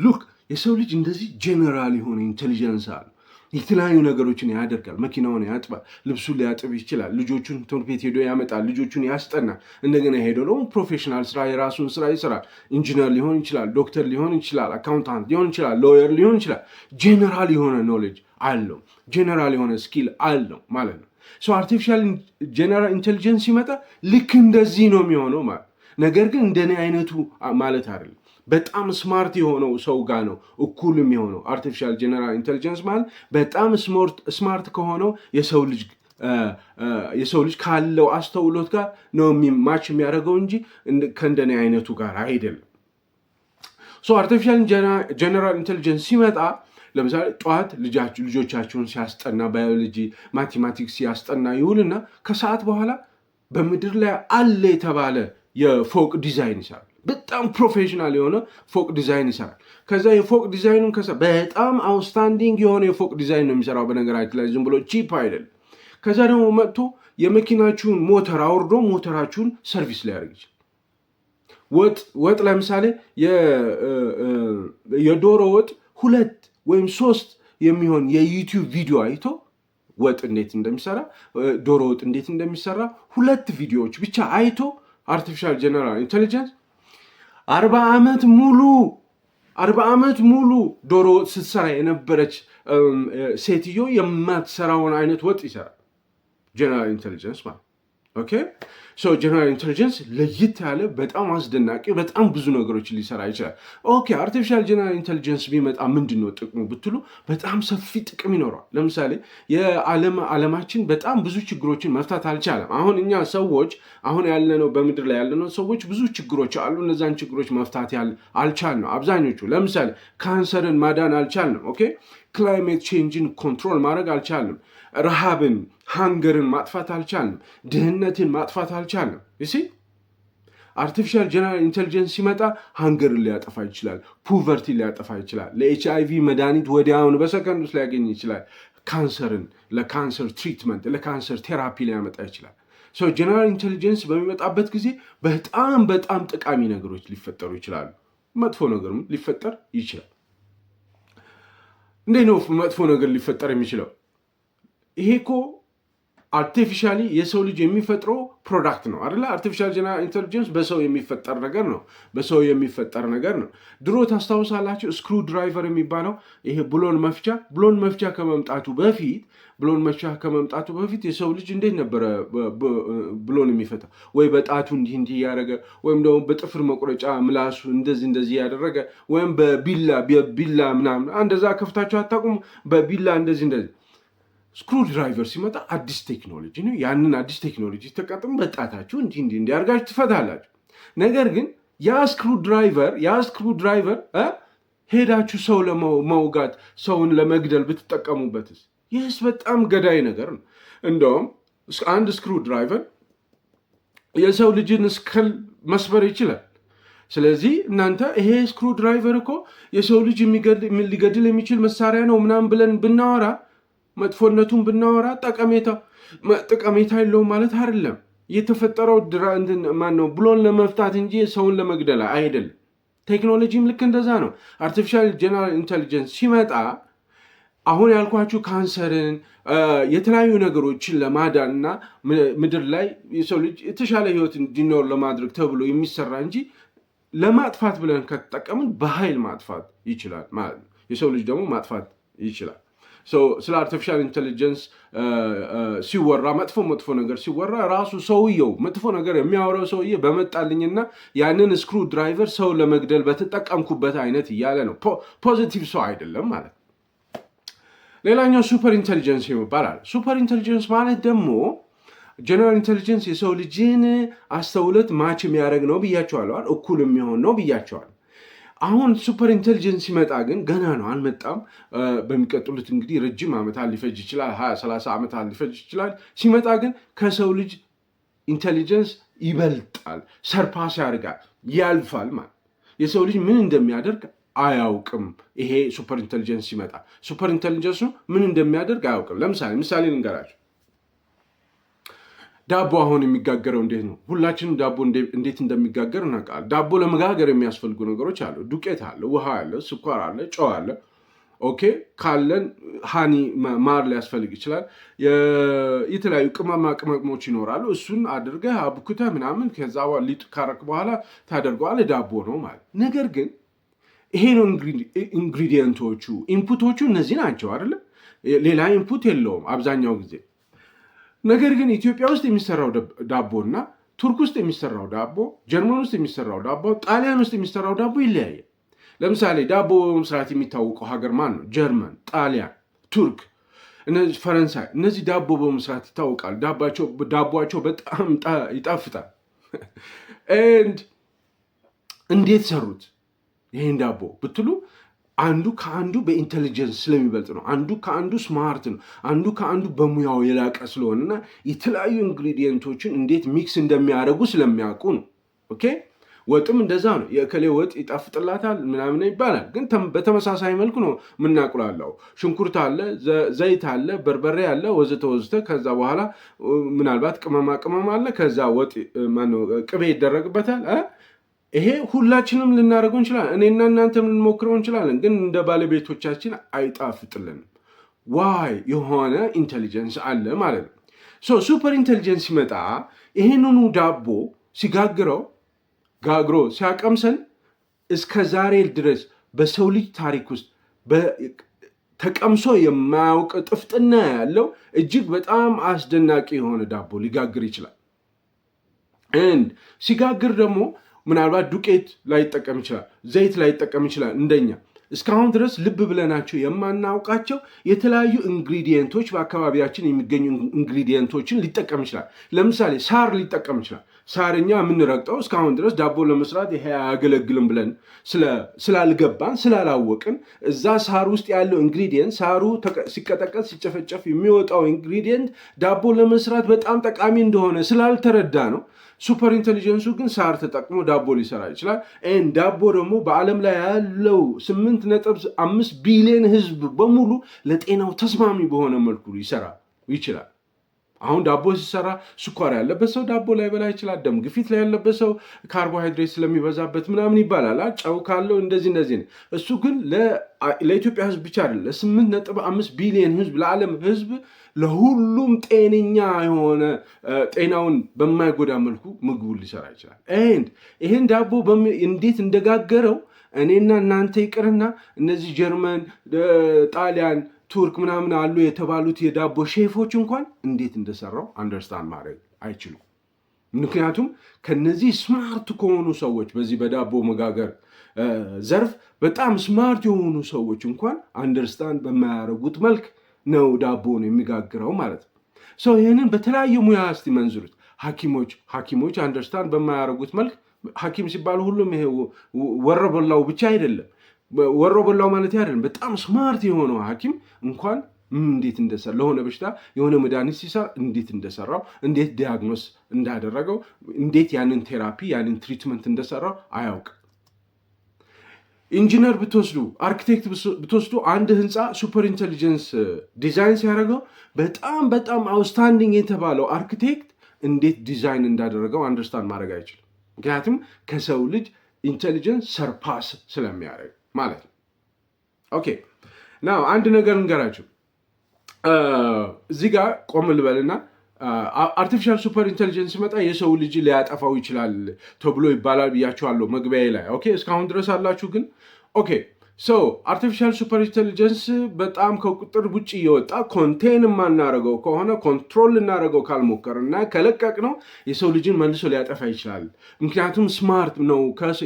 ሉክ የሰው ልጅ እንደዚህ ጀነራል የሆነ ኢንቴሊጀንስ አለ። የተለያዩ ነገሮችን ያደርጋል። መኪናውን ያጥባል፣ ልብሱን ሊያጥብ ይችላል፣ ልጆቹን ትምህርት ቤት ሄዶ ያመጣል፣ ልጆቹን ያስጠናል። እንደገና ሄዶ ደግሞ ፕሮፌሽናል ስራ የራሱን ስራ ይሰራል። ኢንጂነር ሊሆን ይችላል፣ ዶክተር ሊሆን ይችላል፣ አካውንታንት ሊሆን ይችላል፣ ሎየር ሊሆን ይችላል። ጄኔራል የሆነ ኖሌጅ አለው፣ ጄኔራል የሆነ ስኪል አለው ማለት ነው። አርቲፊሻል ጄኔራል ኢንቴሊጀንስ ሲመጣ ልክ እንደዚህ ነው የሚሆነው ማለት። ነገር ግን እንደኔ አይነቱ ማለት አይደለም። በጣም ስማርት የሆነው ሰው ጋር ነው እኩል የሚሆነው። አርቲፊሻል ጀነራል ኢንቴሊጀንስ ማለት በጣም ስማርት ከሆነው የሰው ልጅ ካለው አስተውሎት ጋር ነው ማች የሚያደርገው እንጂ ከእንደኔ አይነቱ ጋር አይደለም። አርቲፊሻል ጀነራል ኢንቴሊጀንስ ሲመጣ ለምሳሌ ጠዋት ልጆቻችሁን ሲያስጠና ባዮሎጂ፣ ማቴማቲክስ ሲያስጠና ይውልና ከሰዓት በኋላ በምድር ላይ አለ የተባለ የፎቅ ዲዛይን ይሰራል። በጣም ፕሮፌሽናል የሆነ ፎቅ ዲዛይን ይሰራል። ከዛ የፎቅ ዲዛይኑን በጣም አውትስታንዲንግ የሆነ የፎቅ ዲዛይን ነው የሚሰራው። በነገራችን ላይ ዝም ብሎ ቺፕ አይደለም። ከዛ ደግሞ መጥቶ የመኪናችሁን ሞተር አውርዶ ሞተራችሁን ሰርቪስ ሊያደርግ ይችላል። ወጥ ለምሳሌ የዶሮ ወጥ 2 ወይም 3 የሚሆን የዩቲዩብ ቪዲዮ አይቶ ወጥ እንዴት እንደሚሰራ፣ ዶሮ ወጥ እንዴት እንደሚሰራ 2 ቪዲዮዎች ብቻ አይቶ አርቲፊሻል ጀነራል ኢንቴሊጀንስ 40 ዓመት ሙሉ ዶሮ ወጥ ስትሰራ የነበረች ሴትዮ የማትሰራውን አይነት ወጥ ይሰራል ጀነራል ኢንቴሊጀንስ ማለት። ኦኬ ጀነራል ኢንቴሊጀንስ ለየት ያለ በጣም አስደናቂ በጣም ብዙ ነገሮችን ሊሰራ ይችላል። ኦኬ አርቲፊሻል ጀነራል ኢንቴሊጀንስ ቢመጣ ምንድን ነው ጥቅሙ ብትሉ በጣም ሰፊ ጥቅም ይኖረዋል። ለምሳሌ ዓለማችን በጣም ብዙ ችግሮችን መፍታት አልቻለም። አሁን እኛ ሰዎች አሁን ያለነው በምድር ላይ ያለነው ሰዎች ብዙ ችግሮች አሉ። እነዛን ችግሮች መፍታት አልቻልነው አብዛኞቹ። ለምሳሌ ካንሰርን ማዳን አልቻልንም። ኦኬ ክላይሜት ቼንጅን ኮንትሮል ማድረግ አልቻልንም። ረሃብን ሃንገርን ማጥፋት አልቻልንም። ድህነትን ማጥፋት አልቻልንም። ይሲ አርቲፊሻል ጀነራል ኢንቴሊጀንስ ሲመጣ ሃንገርን ሊያጠፋ ይችላል። ፑቨርቲ ሊያጠፋ ይችላል። ለኤችአይቪ መድኃኒት ወዲያውን በሰከንድ ውስጥ ሊያገኝ ይችላል። ካንሰርን ለካንሰር ትሪትመንት ለካንሰር ቴራፒ ሊያመጣ ይችላል። ጀነራል ኢንቴሊጀንስ በሚመጣበት ጊዜ በጣም ጠቃሚ ነገሮች ሊፈጠሩ ይችላሉ። መጥፎ ነገርም ሊፈጠር ይችላል። እንዴት ነው መጥፎ ነገር ሊፈጠር የሚችለው? ይሄ እኮ አርቲፊሻሊ የሰው ልጅ የሚፈጥረው ፕሮዳክት ነው አይደለ? አርቲፊሻል ጀነራል ኢንቴሊጀንስ በሰው የሚፈጠር ነገር ነው። ድሮ ታስታውሳላችሁ ስክሩ ድራይቨር የሚባለው ይሄ ብሎን መፍቻ ከመምጣቱ በፊት የሰው ልጅ እንዴት ነበረ ብሎን የሚፈታው? ወይ በጣቱ እንዲህ ያደረገ ወይም ደግሞ በጥፍር መቁረጫ ምላሱ እንደዚህ ያደረገ ወይም በቢላ ምናምን እንደዛ ከፍታችሁ አታውቁም? በቢላ እንደዚህ ስክሩ ድራይቨር ሲመጣ አዲስ ቴክኖሎጂ ነው። ያንን አዲስ ቴክኖሎጂ ተጠቅም በጣታችሁ እንዲያርጋችሁ ትፈታላችሁ። ነገር ግን ያ ስክሩ ድራይቨር ሄዳችሁ ሰው ለመውጋት ሰውን ለመግደል ብትጠቀሙበትስ? ይህስ በጣም ገዳይ ነገር ነው። እንደውም አንድ ስክሩ ድራይቨር የሰው ልጅን ስክል መስበር ይችላል። ስለዚህ እናንተ ይሄ ስክሩ ድራይቨር እኮ የሰው ልጅ ሊገድል የሚችል መሳሪያ ነው ምናምን ብለን ብናወራ መጥፎነቱን ብናወራ ጠቀሜታ የለውም ማለት አይደለም። የተፈጠረው ብሎን ለመፍታት እንጂ ሰውን ለመግደል አይደለም። ቴክኖሎጂም ልክ እንደዛ ነው። አርቲፊሻል ጀነራል ኢንቴሊጀንስ ሲመጣ አሁን ያልኳችሁ ካንሰርን የተለያዩ ነገሮችን ለማዳን እና ምድር ላይ የሰው ልጅ የተሻለ ህይወት እንዲኖር ለማድረግ ተብሎ የሚሰራ እንጂ ለማጥፋት ብለን ከተጠቀምን በኃይል ማጥፋት ይችላል ማለት ነው። የሰው ልጅ ደግሞ ማጥፋት ይችላል። ስለ አርቲፊሻል ኢንቴሊጀንስ ሲወራ መጥፎ ነገር ሲወራ ራሱ ሰውየው መጥፎ ነገር የሚያወራው ሰውዬ በመጣልኝና ያንን ስክሩ ድራይቨር ሰው ለመግደል በተጠቀምኩበት አይነት እያለ ነው። ፖዚቲቭ ሰው አይደለም ማለት። ሌላኛው ሱፐር ኢንቴሊጀንስ ይባላል። ሱፐር ኢንቴሊጀንስ ማለት ደግሞ ጀነራል ኢንተሊጀንስ የሰው ልጅን አስተውሎት ማች የሚያደርግ ነው ብያቸዋለሁ። እኩል የሚሆን ነው ብያቸዋለሁ። አሁን ሱፐር ኢንቴሊጀንስ ሲመጣ ግን ገና ነው፣ አልመጣም። በሚቀጥሉት እንግዲህ ረጅም ዓመታት ሊፈጅ ይችላል፣ 20-30 ዓመታት ሊፈጅ ይችላል። ሲመጣ ግን ከሰው ልጅ ኢንቴሊጀንስ ይበልጣል፣ ሰርፓስ ያደርጋል፣ ያልፋል ማለት። የሰው ልጅ ምን እንደሚያደርግ አያውቅም። ይሄ ሱፐር ኢንቴሊጀንስ ሲመጣ ሱፐር ኢንቴሊጀንሱ ምን እንደሚያደርግ አያውቅም። ምሳሌ ልንገራችሁ። ዳቦ አሁን የሚጋገረው እንዴት ነው? ሁላችንም ዳቦ እንዴት እንደሚጋገር እናውቃለን። ዳቦ ለመጋገር የሚያስፈልጉ ነገሮች አሉ። ዱቄት አለ፣ ውሃ አለ፣ ስኳር አለ፣ ጨው አለ። ኦኬ ካለን ሃኒ ማር ሊያስፈልግ ይችላል። የተለያዩ ቅመማ ቅመሞች ይኖራሉ። እሱን አድርገህ አብኩተህ ምናምን ከዛ ሊጥ ካረክ በኋላ ታደርገዋለህ። ዳቦ ነው ማለት። ነገር ግን ይሄ ነው ኢንግሪዲየንቶቹ፣ ኢንፑቶቹ እነዚህ ናቸው አይደለ? ሌላ ኢንፑት የለውም አብዛኛው ጊዜ። ነገር ግን ኢትዮጵያ ውስጥ የሚሰራው ዳቦ እና ቱርክ ውስጥ የሚሰራው ዳቦ፣ ጀርመን ውስጥ የሚሰራው ዳቦ፣ ጣሊያን ውስጥ የሚሰራው ዳቦ ይለያያል። ለምሳሌ ዳቦ በመስራት የሚታወቀው ሀገር ማን ነው? ጀርመን፣ ጣሊያን፣ ቱርክ፣ እነዚህ ፈረንሳይ፣ እነዚህ ዳቦ በመስራት ይታወቃል። ዳቦቸው በጣም ይጣፍጣል። እንዴት ሰሩት ይህን ዳቦ ብትሉ አንዱ ከአንዱ በኢንቴሊጀንስ ስለሚበልጥ ነው። አንዱ ከአንዱ ስማርት ነው። አንዱ ከአንዱ በሙያው የላቀ ስለሆነና የተለያዩ ኢንግሪዲየንቶችን እንዴት ሚክስ እንደሚያደርጉ ስለሚያውቁ ነው። ኦኬ ወጥም እንደዛ ነው። የእከሌ ወጥ ይጣፍጥላታል ምናምን ይባላል። ግን በተመሳሳይ መልኩ ነው የምናቁላለው። ሽንኩርት አለ፣ ዘይት አለ፣ በርበሬ አለ፣ ወዘተ ወዘተ። ከዛ በኋላ ምናልባት ቅመማ አለ። ከዛ ወጥ ቅቤ ይደረግበታል። ይሄ ሁላችንም ልናደርገው እንችላለን። እኔና እናንተም ልንሞክረው እንችላለን። ግን እንደ ባለቤቶቻችን አይጣፍጥልንም። ዋይ የሆነ ኢንቴሊጀንስ አለ ማለት ነው። ሱፐር ኢንቴሊጀንስ ሲመጣ ይህንኑ ዳቦ ጋግሮ ሲያቀምሰን እስከ ዛሬ ድረስ በሰው ልጅ ታሪክ ውስጥ ተቀምሶ የማያውቅ ጥፍጥና ያለው እጅግ በጣም አስደናቂ የሆነ ዳቦ ሊጋግር ይችላል። ሲጋግር ደግሞ ምናልባት ዱቄት ላይጠቀም ይችላል፣ ዘይት ላይጠቀም ይችላል። እንደኛ እስካሁን ድረስ ልብ ብለናቸው የማናውቃቸው የተለያዩ ኢንግሪዲየንቶች፣ በአካባቢያችን የሚገኙ ኢንግሪዲየንቶችን ሊጠቀም ይችላል። ለምሳሌ ሳር ሊጠቀም ይችላል። ሳርኛ የምንረግጠው እስካሁን ድረስ ዳቦ ለመስራት ይሄ አያገለግልም ብለን ስላልገባን ስላላወቅን እዛ ሳር ውስጥ ያለው ኢንግሪዲየንት፣ ሳሩ ሲቀጠቀጥ ሲጨፈጨፍ የሚወጣው ኢንግሪዲየንት ዳቦ ለመስራት በጣም ጠቃሚ እንደሆነ ስላልተረዳ ነው። ሱፐር ኢንቴሊጀንሱ ግን ሳር ተጠቅሞ ዳቦ ሊሰራ ይችላል። ዳቦ ደግሞ በዓለም ላይ ያለው 8.5 ቢሊዮን ሕዝብ በሙሉ ለጤናው ተስማሚ በሆነ መልኩ ሊሰራ ይችላል። አሁን ዳቦ ሲሰራ ስኳር ያለበት ሰው ዳቦ ላይበላ ይችላል። ደም ግፊት ላይ ያለበት ሰው ካርቦሃይድሬት ስለሚበዛበት ምናምን ይባላል። ጨው ካለው እንደዚህ ነው። እሱ ግን ለኢትዮጵያ ሕዝብ ብቻ አይደለም፣ ለ8.5 ቢሊዮን ሕዝብ፣ ለዓለም ሕዝብ ለሁሉም ጤነኛ የሆነ ጤናውን በማይጎዳ መልኩ ምግቡን ሊሰራ ይችላል። ይህን ዳቦ እንዴት እንደጋገረው እኔና እናንተ ይቅርና እነዚህ ጀርመን፣ ጣሊያን፣ ቱርክ ምናምን አሉ የተባሉት የዳቦ ሼፎች እንኳን እንዴት እንደሰራው አንደርስታንድ ማድረግ አይችሉም። ምክንያቱም ከነዚህ ስማርት ከሆኑ ሰዎች በዚህ በዳቦ መጋገር ዘርፍ በጣም ስማርት የሆኑ ሰዎች እንኳን አንደርስታንድ በማያደርጉት መልክ ነው ዳቦን የሚጋግረው ማለት ነው። ይህንን በተለያየ ሙያ እስቲ መንዝሩት። ሐኪሞች አንደርስታንድ በማያደርጉት መልክ፣ ሐኪም ሲባል ሁሉም ይሄ ወሮበላው ብቻ አይደለም። ወሮበላው ማለት አይደለም። በጣም ስማርት የሆነው ሐኪም እንኳን እንዴት እንደሰራ ለሆነ በሽታ የሆነ መድኃኒት ሲሰራ እንዴት እንደሰራው፣ እንዴት ዲያግኖስ እንዳደረገው፣ እንዴት ያንን ቴራፒ ያንን ትሪትመንት እንደሰራው አያውቅም። ኢንጂነር ብትወስዱ፣ አርኪቴክት ብትወስዱ አንድ ህንፃ ሱፐር ኢንቴሊጀንስ ዲዛይን ሲያደርገው በጣም አውትስታንዲንግ የተባለው አርኪቴክት እንዴት ዲዛይን እንዳደረገው አንደርስታንድ ማድረግ አይችልም። ምክንያቱም ከሰው ልጅ ኢንቴሊጀንስ ሰርፓስ ስለሚያደርግ ማለት ነው። ኦኬ ናው አንድ ነገር እንገራችሁ። እዚህ ጋር ቆም ልበልና አርቲፊሻል ሱፐር ኢንቴሊጀንስ ሲመጣ የሰው ልጅ ሊያጠፋው ይችላል ተብሎ ይባላል ብያችኋለሁ መግቢያ ላይ። ኦኬ እስካሁን ድረስ አላችሁ ግን ኦኬ አርቲፊሻል ሱፐር ኢንቴሊጀንስ በጣም ከቁጥር ውጭ እየወጣ ኮንቴን የማናደርገው ከሆነ ኮንትሮል ልናደርገው ካልሞከርና ከለቀቅ ነው የሰው ልጅን መልሶ ሊያጠፋ ይችላል። ምክንያቱም ስማርት ነው።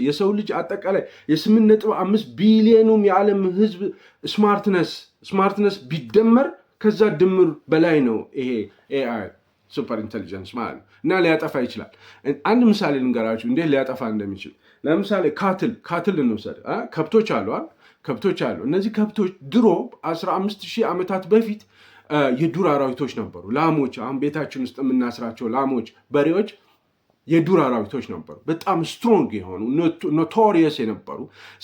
የሰው ልጅ አጠቃላይ የ8.5 ቢሊዮኑም የዓለም ህዝብ ስማርትነስ ቢደመር ከዛ ድምር በላይ ነው ይሄ ኤአይ። ሱፐር ኢንቴሊጀንስ ማለት ነው። እና ሊያጠፋ ይችላል። አንድ ምሳሌ ልንገራችሁ እንዴት ሊያጠፋ እንደሚችል። ለምሳሌ ካትል እንውሰድ። ከብቶች አሉ። እነዚህ ከብቶች ድሮ 15,000 ዓመታት በፊት የዱር አራዊቶች ነበሩ። ላሞች፣ አሁን ቤታችን ውስጥ የምናስራቸው ላሞች፣ በሬዎች የዱር አራዊቶች ነበሩ። በጣም ስትሮንግ የሆኑ ኖቶሪየስ የነበሩ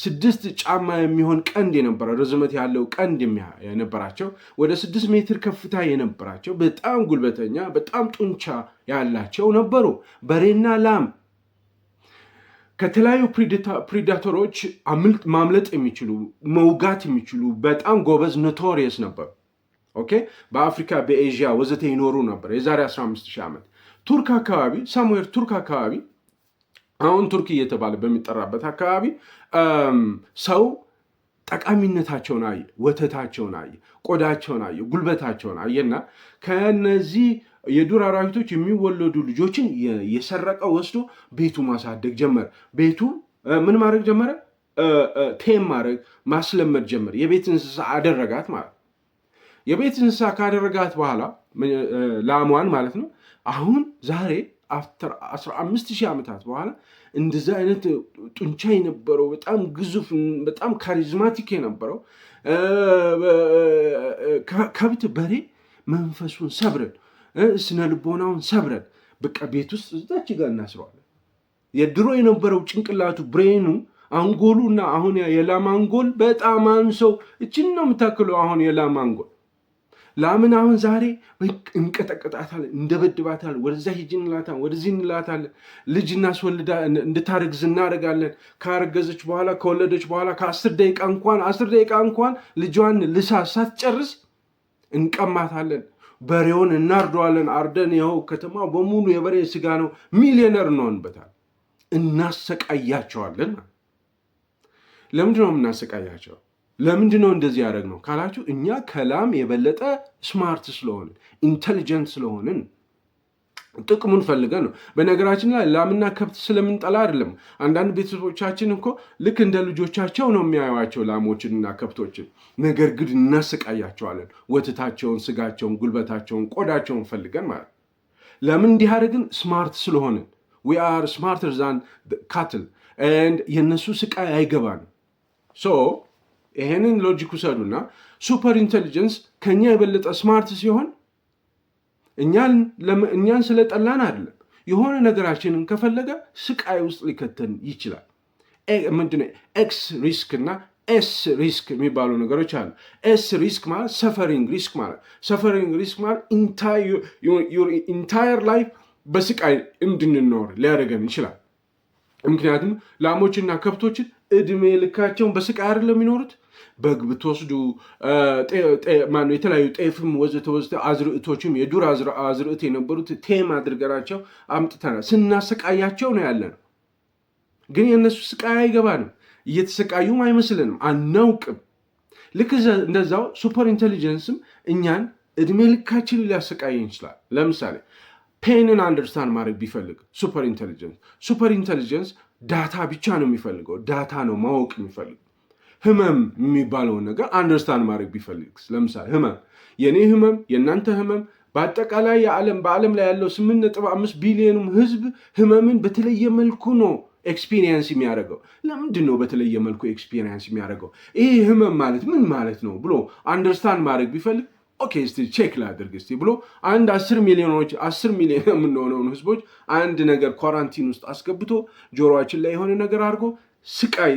6 ጫማ የሚሆን ቀንድ የነበረ ርዝመት ያለው ቀንድ የነበራቸው ወደ 6 ሜትር ከፍታ የነበራቸው በጣም ጉልበተኛ በጣም ጡንቻ ያላቸው ነበሩ። በሬና ላም ከተለያዩ ፕሪዳተሮች ማምለጥ የሚችሉ መውጋት የሚችሉ በጣም ጎበዝ ኖቶሪየስ ነበሩ። ኦኬ በአፍሪካ በኤዥያ ወዘተ ይኖሩ ነበር የዛሬ 15,000 ዓመት። ቱርክ አካባቢ ሳሙኤል ቱርክ አካባቢ አሁን ቱርክ እየተባለ በሚጠራበት አካባቢ ሰው ጠቃሚነታቸውን አየ፣ ወተታቸውን አየ፣ ቆዳቸውን አየ፣ ጉልበታቸውን አየና ከነዚህ የዱር አራዊቶች የሚወለዱ ልጆችን የሰረቀ ወስዶ ቤቱ ማሳደግ ጀመረ። ቤቱ ምን ማድረግ ጀመረ? ቴም ማድረግ ማስለመድ ጀመረ። የቤት እንስሳ አደረጋት ማለት። የቤት እንስሳ ካደረጋት በኋላ ላሟን ማለት ነው። አሁን ዛሬ 15,000 ዓመታት በኋላ እንደዚህ አይነት ጡንቻ የነበረው በጣም ግዙፍ በጣም ካሪዝማቲክ የነበረው ከብት በሬ መንፈሱን ሰብረን ስነ ልቦናውን ሰብረን በቃ ቤት ውስጥ እዛች ጋር እናስረዋለን። የድሮ የነበረው ጭንቅላቱ ብሬኑ አንጎሉ እና አሁን የላም አንጎል በጣም አንሰው እችን ነው የምታክለው። አሁን የላም አንጎል ላምን አሁን ዛሬ እንቀጠቅጣታለን፣ እንደበድባታለን፣ ወደዛ ሂጂ እንላታለን፣ ወደዚህ እንላታለን። ልጅ እናስወልዳ እንድታረግዝ እናደርጋለን። ካረገዘች በኋላ ከወለደች በኋላ ከ10 ደቂቃ እንኳን ልጇን ልሳ ሳትጨርስ እንቀማታለን። በሬውን እናርደዋለን። አርደን ይኸው ከተማ በሙሉ የበሬ ስጋ ነው፣ ሚሊዮነር እንሆንበታል። እናሰቃያቸዋለን። ለምንድን ነው የምናሰቃያቸው? ለምንድን ነው እንደዚህ ያደረግነው ካላችሁ እኛ ከላም የበለጠ ስማርት ስለሆንን ኢንቴሊጀንት ስለሆንን ጥቅሙን ፈልገን ነው። በነገራችን ላይ ላምና ከብት ስለምንጠላ አይደለም። አንዳንድ ቤተሰቦቻችን እኮ ልክ እንደ ልጆቻቸው ነው የሚያዩዋቸው ላሞችንና ከብቶችን። ነገር ግን እናሰቃያቸዋለን። ወተታቸውን፣ ስጋቸውን፣ ጉልበታቸውን፣ ቆዳቸውን ፈልገን ማለት። ለምን እንዲህ አደረግን? ስማርት ስለሆንን። we are smarter than cattle and የነሱ ስቃይ አይገባንም። ይሄንን ሎጂክ ውሰዱና ሱፐር ኢንቴሊጀንስ ከኛ የበለጠ ስማርት ሲሆን እኛን ስለጠላን አይደለም። የሆነ ነገራችንን ከፈለገ ስቃይ ውስጥ ሊከተን ይችላል። ምንድነው ኤክስ ሪስክ እና ኤስ ሪስክ የሚባሉ ነገሮች አሉ። ኤስ ሪስክ ማለት ሰፈሪንግ ሪስክ ማለት ኢንታየር ላይፍ በስቃይ እንድንኖር ሊያደርገን ይችላል። ምክንያቱም ላሞችና ከብቶችን እድሜ ልካቸውን በስቃይ አይደለም የሚኖሩት። በግ ብትወስዱ የተለያዩ ጤፍም ወዘተ አዝርዕቶችም የዱር አዝርዕት የነበሩት ቴም አድርገናቸው አምጥተናል። ስናሰቃያቸው ነው ያለነው። ግን የእነሱ ስቃይ አይገባንም። እየተሰቃዩም አይመስልንም፣ አናውቅም። ልክ እንደዛው ሱፐር ኢንቴሊጀንስም እኛን እድሜ ልካችን ሊያሰቃየን ይችላል። ለምሳሌ ፔንን አንደርስታንድ ማድረግ ቢፈልግ ሱፐር ኢንቴሊጀንስ ዳታ ብቻ ነው የሚፈልገው። ዳታ ነው ማወቅ የሚፈልገው። ህመም የሚባለውን ነገር አንደርስታንድ ማድረግ ቢፈልግ፣ ለምሳሌ ህመም፣ የኔ ህመም፣ የእናንተ ህመም፣ በአጠቃላይ በዓለም ላይ ያለው 8.5 ቢሊዮኑም ህዝብ ህመምን በተለየ መልኩ ነው ኤክስፒሪየንስ የሚያደርገው። ለምንድን ነው በተለየ መልኩ ኤክስፒሪየንስ የሚያደርገው? ይህ ህመም ማለት ምን ማለት ነው ብሎ አንደርስታንድ ማድረግ ቢፈልግ ኦኬ እስቲ ቼክ ላድርግ እስቲ ብሎ 10 ሚሊዮን የምንሆነውን ህዝቦች አንድ ነገር ኳራንቲን ውስጥ አስገብቶ ጆሮአችን ላይ የሆነ ነገር አድርጎ ስቃይ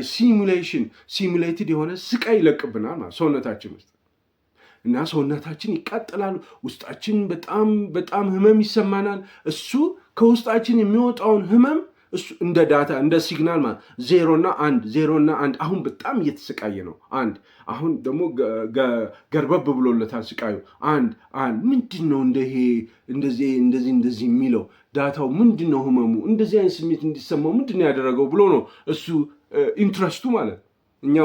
ሲሙሌትድ የሆነ ስቃይ ይለቅብናል ማለት ሰውነታችን ውስጥ እና ሰውነታችን ይቃጠላል። ውስጣችን በጣም በጣም ህመም ይሰማናል። እሱ ከውስጣችን የሚወጣውን ህመም እሱ እንደ ዳታ እንደ ሲግናል ማለት 0 እና 1 አሁን በጣም እየተሰቃየ ነው። አሁን ደግሞ ገርበብ ብሎለታል ስቃዩ። አንድ ምንድን ነው እንደዚህ የሚለው ዳታው ምንድን ነው ህመሙ እንደዚህ አይነት ስሜት እንዲሰማው ምንድን ነው ያደረገው ብሎ ነው እሱ ኢንትረስቱ ማለት። እኛ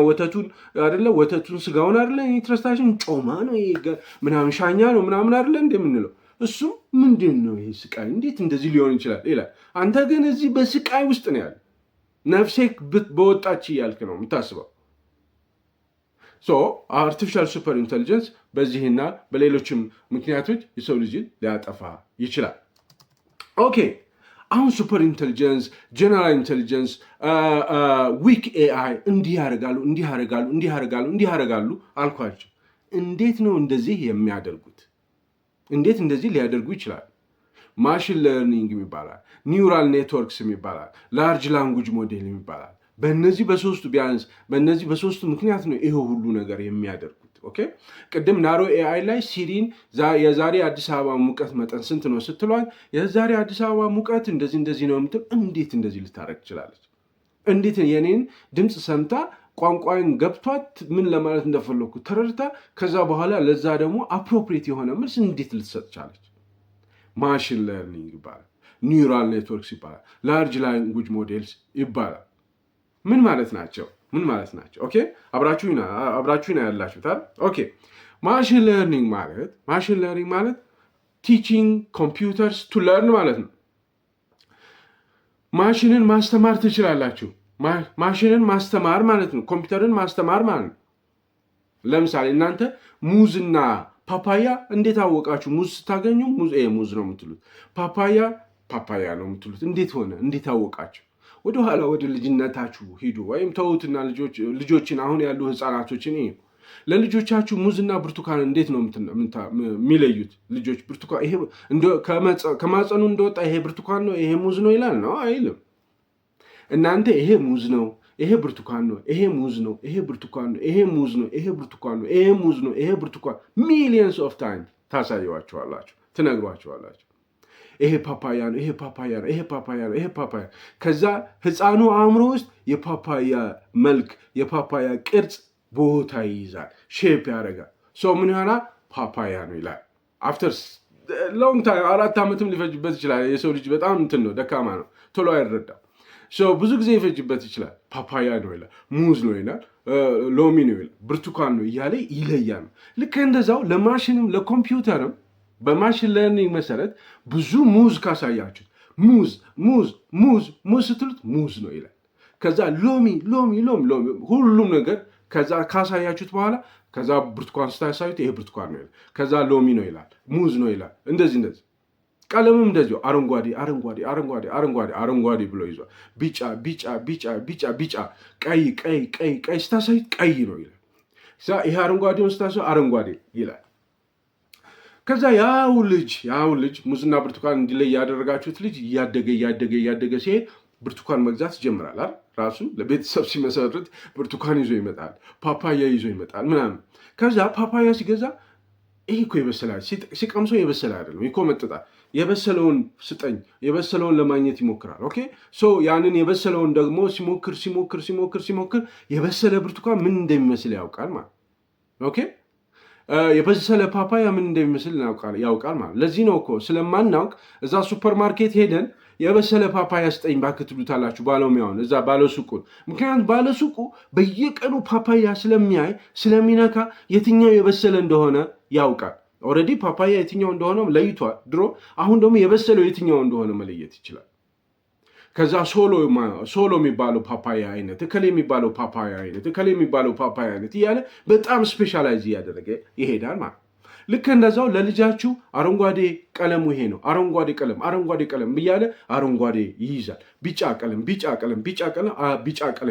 ወተቱን ስጋውን አይደለ ኢንትረስታችን፣ ጮማ ነው ምናምን ሻኛ ነው ምናምን አይደለ እንደምንለው። እሱም ምንድን ነው ይሄ ስቃይ እንዴት እንደዚህ ሊሆን ይችላል ይላል። አንተ ግን እዚህ በስቃይ ውስጥ ነው ያለ፣ ነፍሴ በወጣች እያልክ ነው የምታስበው። አርቲፊሻል ሱፐር ኢንቴሊጀንስ በዚህና በሌሎችም ምክንያቶች የሰው ልጅን ሊያጠፋ ይችላል። ኦኬ አሁን ሱፐር ኢንቴሊጀንስ፣ ጀነራል ኢንቴሊጀንስ፣ ዊክ ኤአይ እንዲህ ያደርጋሉ አልኳቸው። እንዴት ነው እንደዚህ የሚያደርጉት? እንዴት እንደዚህ ሊያደርጉ ይችላል? ማሽን ለርኒንግ ይባላል፣ ኒውራል ኔትወርክስ ይባላል፣ ላርጅ ላንጉጅ ሞዴል ይባላል። በእነዚህ በሶስቱ ምክንያት ነው ይሄ ሁሉ ነገር የሚያደርጉት። ኦኬ ቅድም ናሮ ኤአይ ላይ ሲሪን የዛሬ አዲስ አበባ ሙቀት መጠን ስንት ነው ስትሏል፣ የዛሬ አዲስ አበባ ሙቀት እንደዚህ ነው የምትል። እንዴት እንደዚህ ልታረግ ትችላለች? እንዴት የኔን ድምፅ ሰምታ ቋንቋን ገብቷት ምን ለማለት እንደፈለኩ ተረድታ ከዛ በኋላ ለዛ ደግሞ አፕሮፕሪየት የሆነ መልስ እንዴት ልትሰጥ ቻለች? ማሽን ለርኒንግ ይባላል፣ ኒውራል ኔትወርክስ ይባላል፣ ላርጅ ላንጉጅ ሞዴልስ ይባላል። ምን ማለት ናቸው? ኦኬ አብራችሁኝ ያላችሁታል። ኦኬ ማሽን ለርኒንግ ማለት ቲቺንግ ኮምፒውተርስ ቱ ለርን ማለት ነው። ማሽንን ማስተማር ትችላላችሁ። ማሽንን ማስተማር ማለት ነው ኮምፒውተርን ማስተማር ማለት ነው። ለምሳሌ እናንተ ሙዝና ፓፓያ እንዴት አወቃችሁ? ሙዝ ስታገኙ ሙዝ ነው የምትሉት፣ ፓፓያ ነው የምትሉት። እንዴት ሆነ? እንዴት አወቃችሁ? ወደኋላ ወደ ልጅነታችሁ ሂዱ፣ ወይም ተውትና ልጆችን አሁን ያሉ ህፃናቶችን ለልጆቻችሁ ሙዝና ብርቱካን እንዴት ነው የሚለዩት? ልጆች ብርቱካን ይሄ ከማፀኑ እንደወጣ ይሄ ብርቱካን ነው ይሄ ሙዝ ነው ይላል ነው አይልም። እናንተ ይሄ ሙዝ ነው ይሄ ብርቱካን ነው ይሄ ሙዝ ነው ይሄ ብርቱካን ነው ይሄ ሙዝ ነው ይሄ ብርቱካን ነው ይሄ ሙዝ ነው ይሄ ብርቱካን ሚሊየንስ ኦፍ ታይም ታሳየዋቸዋላችሁ፣ ትነግሯቸዋላችሁ። ይሄ ፓፓያ ነው ይሄ ፓፓያ ነው ይሄ ፓፓያ ነው ይሄ ፓፓያ። ከዛ ህፃኑ አእምሮ ውስጥ የፓፓያ መልክ የፓፓያ ቅርጽ ቦታ ይይዛል፣ ሼፕ ያደርጋል። ሰው ምን ይሆናል? ፓፓያ ነው ይላል። አፍተር ሎንግ ታይም 4 ዓመትም ሊፈጅበት ይችላል። የሰው ልጅ በጣም እንትን ነው፣ ደካማ ነው፣ ቶሎ አይረዳም። ብዙ ጊዜ ይፈጅበት ይችላል። ፓፓያ ነው ይላል፣ ሙዝ ነው ይላል፣ ሎሚ ነው ይላል፣ ብርቱካን ነው እያለ ይለያል። ልክ እንደዛው ለማሽንም ለኮምፒውተርም በማሽን ለርኒንግ መሰረት ብዙ ሙዝ ካሳያችሁት ሙዝ ስትሉት ሙዝ ነው ይላል። ከዛ ሎሚ ሁሉም ነገር ከዛ ካሳያችሁት በኋላ ከዛ ብርቱካን ስታሳዩት ይሄ ብርቱካን ነው ይላል። ከዛ ሎሚ ነው ይላል፣ ሙዝ ነው ይላል። እንደዚህ ቀለምም እንደዚሁ አረንጓዴ ብሎ ይዟል። ቢጫ ቀይ ስታሳዩት ቀይ ነው ይላል። ይሄ አረንጓዴውን ስታሳዩ አረንጓዴ ይላል። ከዛ ያው ልጅ ሙዝና ብርቱካን እንዲለይ ያደረጋችሁት ልጅ እያደገ ሲሄድ ብርቱካን መግዛት ይጀምራል አይደል? ራሱ ለቤተሰብ ሲመሰርት ብርቱካን ይዞ ይመጣል፣ ፓፓያ ይዞ ይመጣል ምናምን። ከዛ ፓፓያ ሲገዛ ይሄ እኮ የበሰለ ሲቀምሶ የበሰለ አይደለም ይኮመጥጣል። የበሰለውን ስጠኝ፣ የበሰለውን ለማግኘት ይሞክራል። ኦኬ ያንን የበሰለውን ደግሞ ሲሞክር የበሰለ ብርቱካን ምን እንደሚመስል ያውቃል ማለት ኦኬ የበሰለ ፓፓያ ምን እንደሚመስል ያውቃል ማለት። ለዚህ ነው እኮ ስለማናውቅ እዛ ሱፐርማርኬት ሄደን የበሰለ ፓፓያ ስጠኝ እባክህ ትሉታላችሁ ባለሙያውን እዛ ባለሱቁን። ምክንያቱም ባለሱቁ በየቀኑ ፓፓያ ስለሚያይ ስለሚነካ የትኛው የበሰለ እንደሆነ ያውቃል። ኦልሬዲ ፓፓያ የትኛው እንደሆነ ለይቷል ድሮ። አሁን ደግሞ የበሰለው የትኛው እንደሆነ መለየት ይችላል። ከዛ ሶሎ የሚባለው ፓፓያ አይነት፣ እከሌ የሚባለው ፓፓያ አይነት እያለ በጣም ስፔሻላይዝ እያደረገ ይሄዳል ማለት። ልክ እንደዛው ለልጃችሁ አረንጓዴ ቀለሙ ይሄ ነው፣ አረንጓዴ ቀለም እያለ አረንጓዴ ይይዛል። ቢጫ ቀለም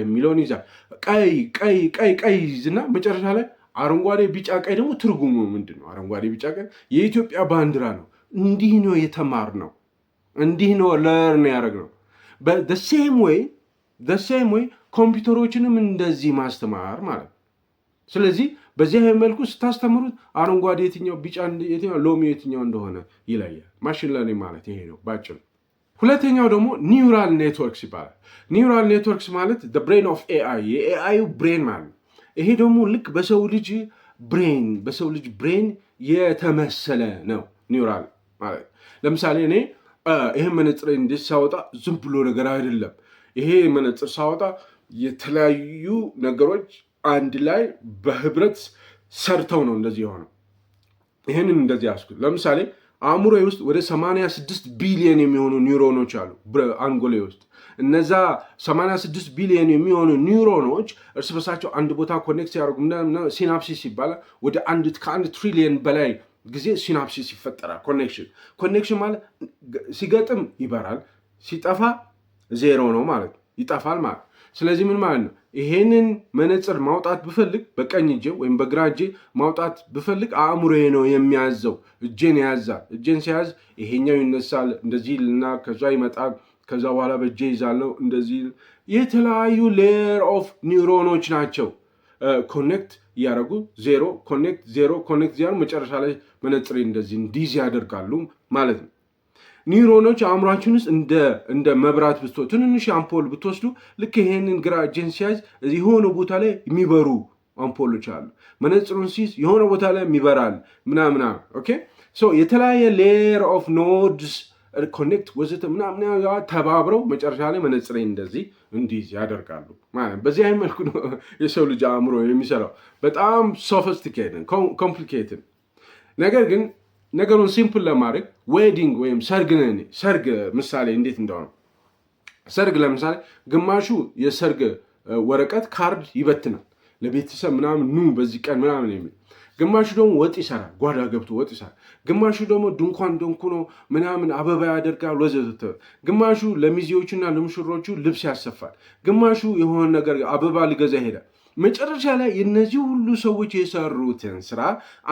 የሚለውን ይይዛል። ቀይ ይይዝና መጨረሻ ላይ አረንጓዴ ቢጫ ቀይ ደግሞ ትርጉሙ ምንድን ነው? አረንጓዴ ቢጫ ቀይ የኢትዮጵያ ባንዲራ ነው። እንዲህ ነው የተማርነው፣ እንዲህ ነው ለርን ያደረግነው። በሴም ወይ ኮምፒውተሮችንም እንደዚህ ማስተማር ማለት ነው። ስለዚህ በዚህ መልኩ ስታስተምሩት አረንጓዴ የትኛው ቢጫ የትኛው ሎሚ የትኛው እንደሆነ ይለያል። ማሽን ለርኒንግ ማለት ይሄ ነው ባጭሩ። ሁለተኛው ደግሞ ኒውራል ኔትወርክስ ይባላል። ኒውራል ኔትወርክስ ማለት ብሬን ኦፍ ኤአይ የኤአዩ ብሬን ማለት ነው። ይሄ ደግሞ ልክ በሰው ልጅ ብሬን የተመሰለ ነው ኒውራል ማለት። ለምሳሌ እኔ ይሄን መነጽር እንዴት ሳወጣ ዝም ብሎ ነገር አይደለም። ይሄ መነጽር ሳወጣ የተለያዩ ነገሮች አንድ ላይ በህብረት ሰርተው ነው እንደዚህ የሆነው። ይህንን እንደዚህ ያስኩት። ለምሳሌ አእምሮዬ ውስጥ ወደ 86 ቢሊዮን የሚሆኑ ኒውሮኖች አሉ አንጎሌ ውስጥ። እነዛ 86 ቢሊዮን የሚሆኑ ኒውሮኖች እርስ በርሳቸው አንድ ቦታ ኮኔክት ሲያደርጉ ሲናፕሲስ ይባላል። ወደ ከአንድ ትሪሊየን በላይ ጊዜ ሲናፕሲስ ይፈጠራል። ኮኔክሽን ማለት ሲገጥም ይበራል፣ ሲጠፋ ዜሮ ነው ማለት ይጠፋል ማለት። ስለዚህ ምን ማለት ነው? ይሄንን መነጽር ማውጣት ብፈልግ በቀኝ እጄ ወይም በግራ እጄ ማውጣት ብፈልግ አእምሮዬ ነው የሚያዘው። እጄን ያዛል። እጄን ሲያዝ ይሄኛው ይነሳል፣ እንደዚህ ልና ከዛ ይመጣል። ከዛ በኋላ በእጄ ይዛለው እንደዚህ። የተለያዩ ሌየር ኦፍ ኒውሮኖች ናቸው ኮኔክት እያደረጉ ዜሮ ኮኔክት እያደረጉ መጨረሻ ላይ መነጽሬ እንደዚህ እንዲዝ ያደርጋሉ ማለት ነው። ኒውሮኖች አእምሯችን ውስጥ እንደ መብራት ትንንሽ አምፖል ብትወስዱ ልክ ይሄንን ግራ እጄን ሲያዝ የሆነ ቦታ ላይ የሚበሩ አምፖሎች አሉ። መነጽሩን ሲይዝ የሆነ ቦታ ላይ የሚበራል ምናምና። ኦኬ ሶ የተለያየ ሌየር ኦፍ ኖድስ ኮኔክት ወዘተ ምናምን ተባብረው መጨረሻ ላይ መነጽሬ እንደዚህ እንዲይዝ ያደርጋሉ ማለት። በዚህ አይነት መልኩ ነው የሰው ልጅ አእምሮ የሚሰራው። በጣም ሶፊስቲኬትድ ኮምፕሊኬትድ። ነገር ግን ነገሩን ሲምፕል ለማድረግ ዌዲንግ ወይም ሰርግ ምሳሌ እንዴት እንደሆነ ሰርግ ለምሳሌ ግማሹ የሰርግ ወረቀት ካርድ ይበትናል ለቤተሰብ ምናምን ኑ በዚህ ቀን ምናምን የሚል፣ ግማሹ ደግሞ ወጥ ይሰራል፣ ጓዳ ገብቶ ወጥ ይሰራል። ግማሹ ደግሞ ድንኳን ደንኩኖ ምናምን አበባ ያደርጋል ወዘተ። ግማሹ ለሚዜዎቹና ለሙሽሮቹ ልብስ ያሰፋል። ግማሹ የሆነ ነገር አበባ ሊገዛ ይሄዳል። መጨረሻ ላይ የነዚህ ሁሉ ሰዎች የሰሩትን ስራ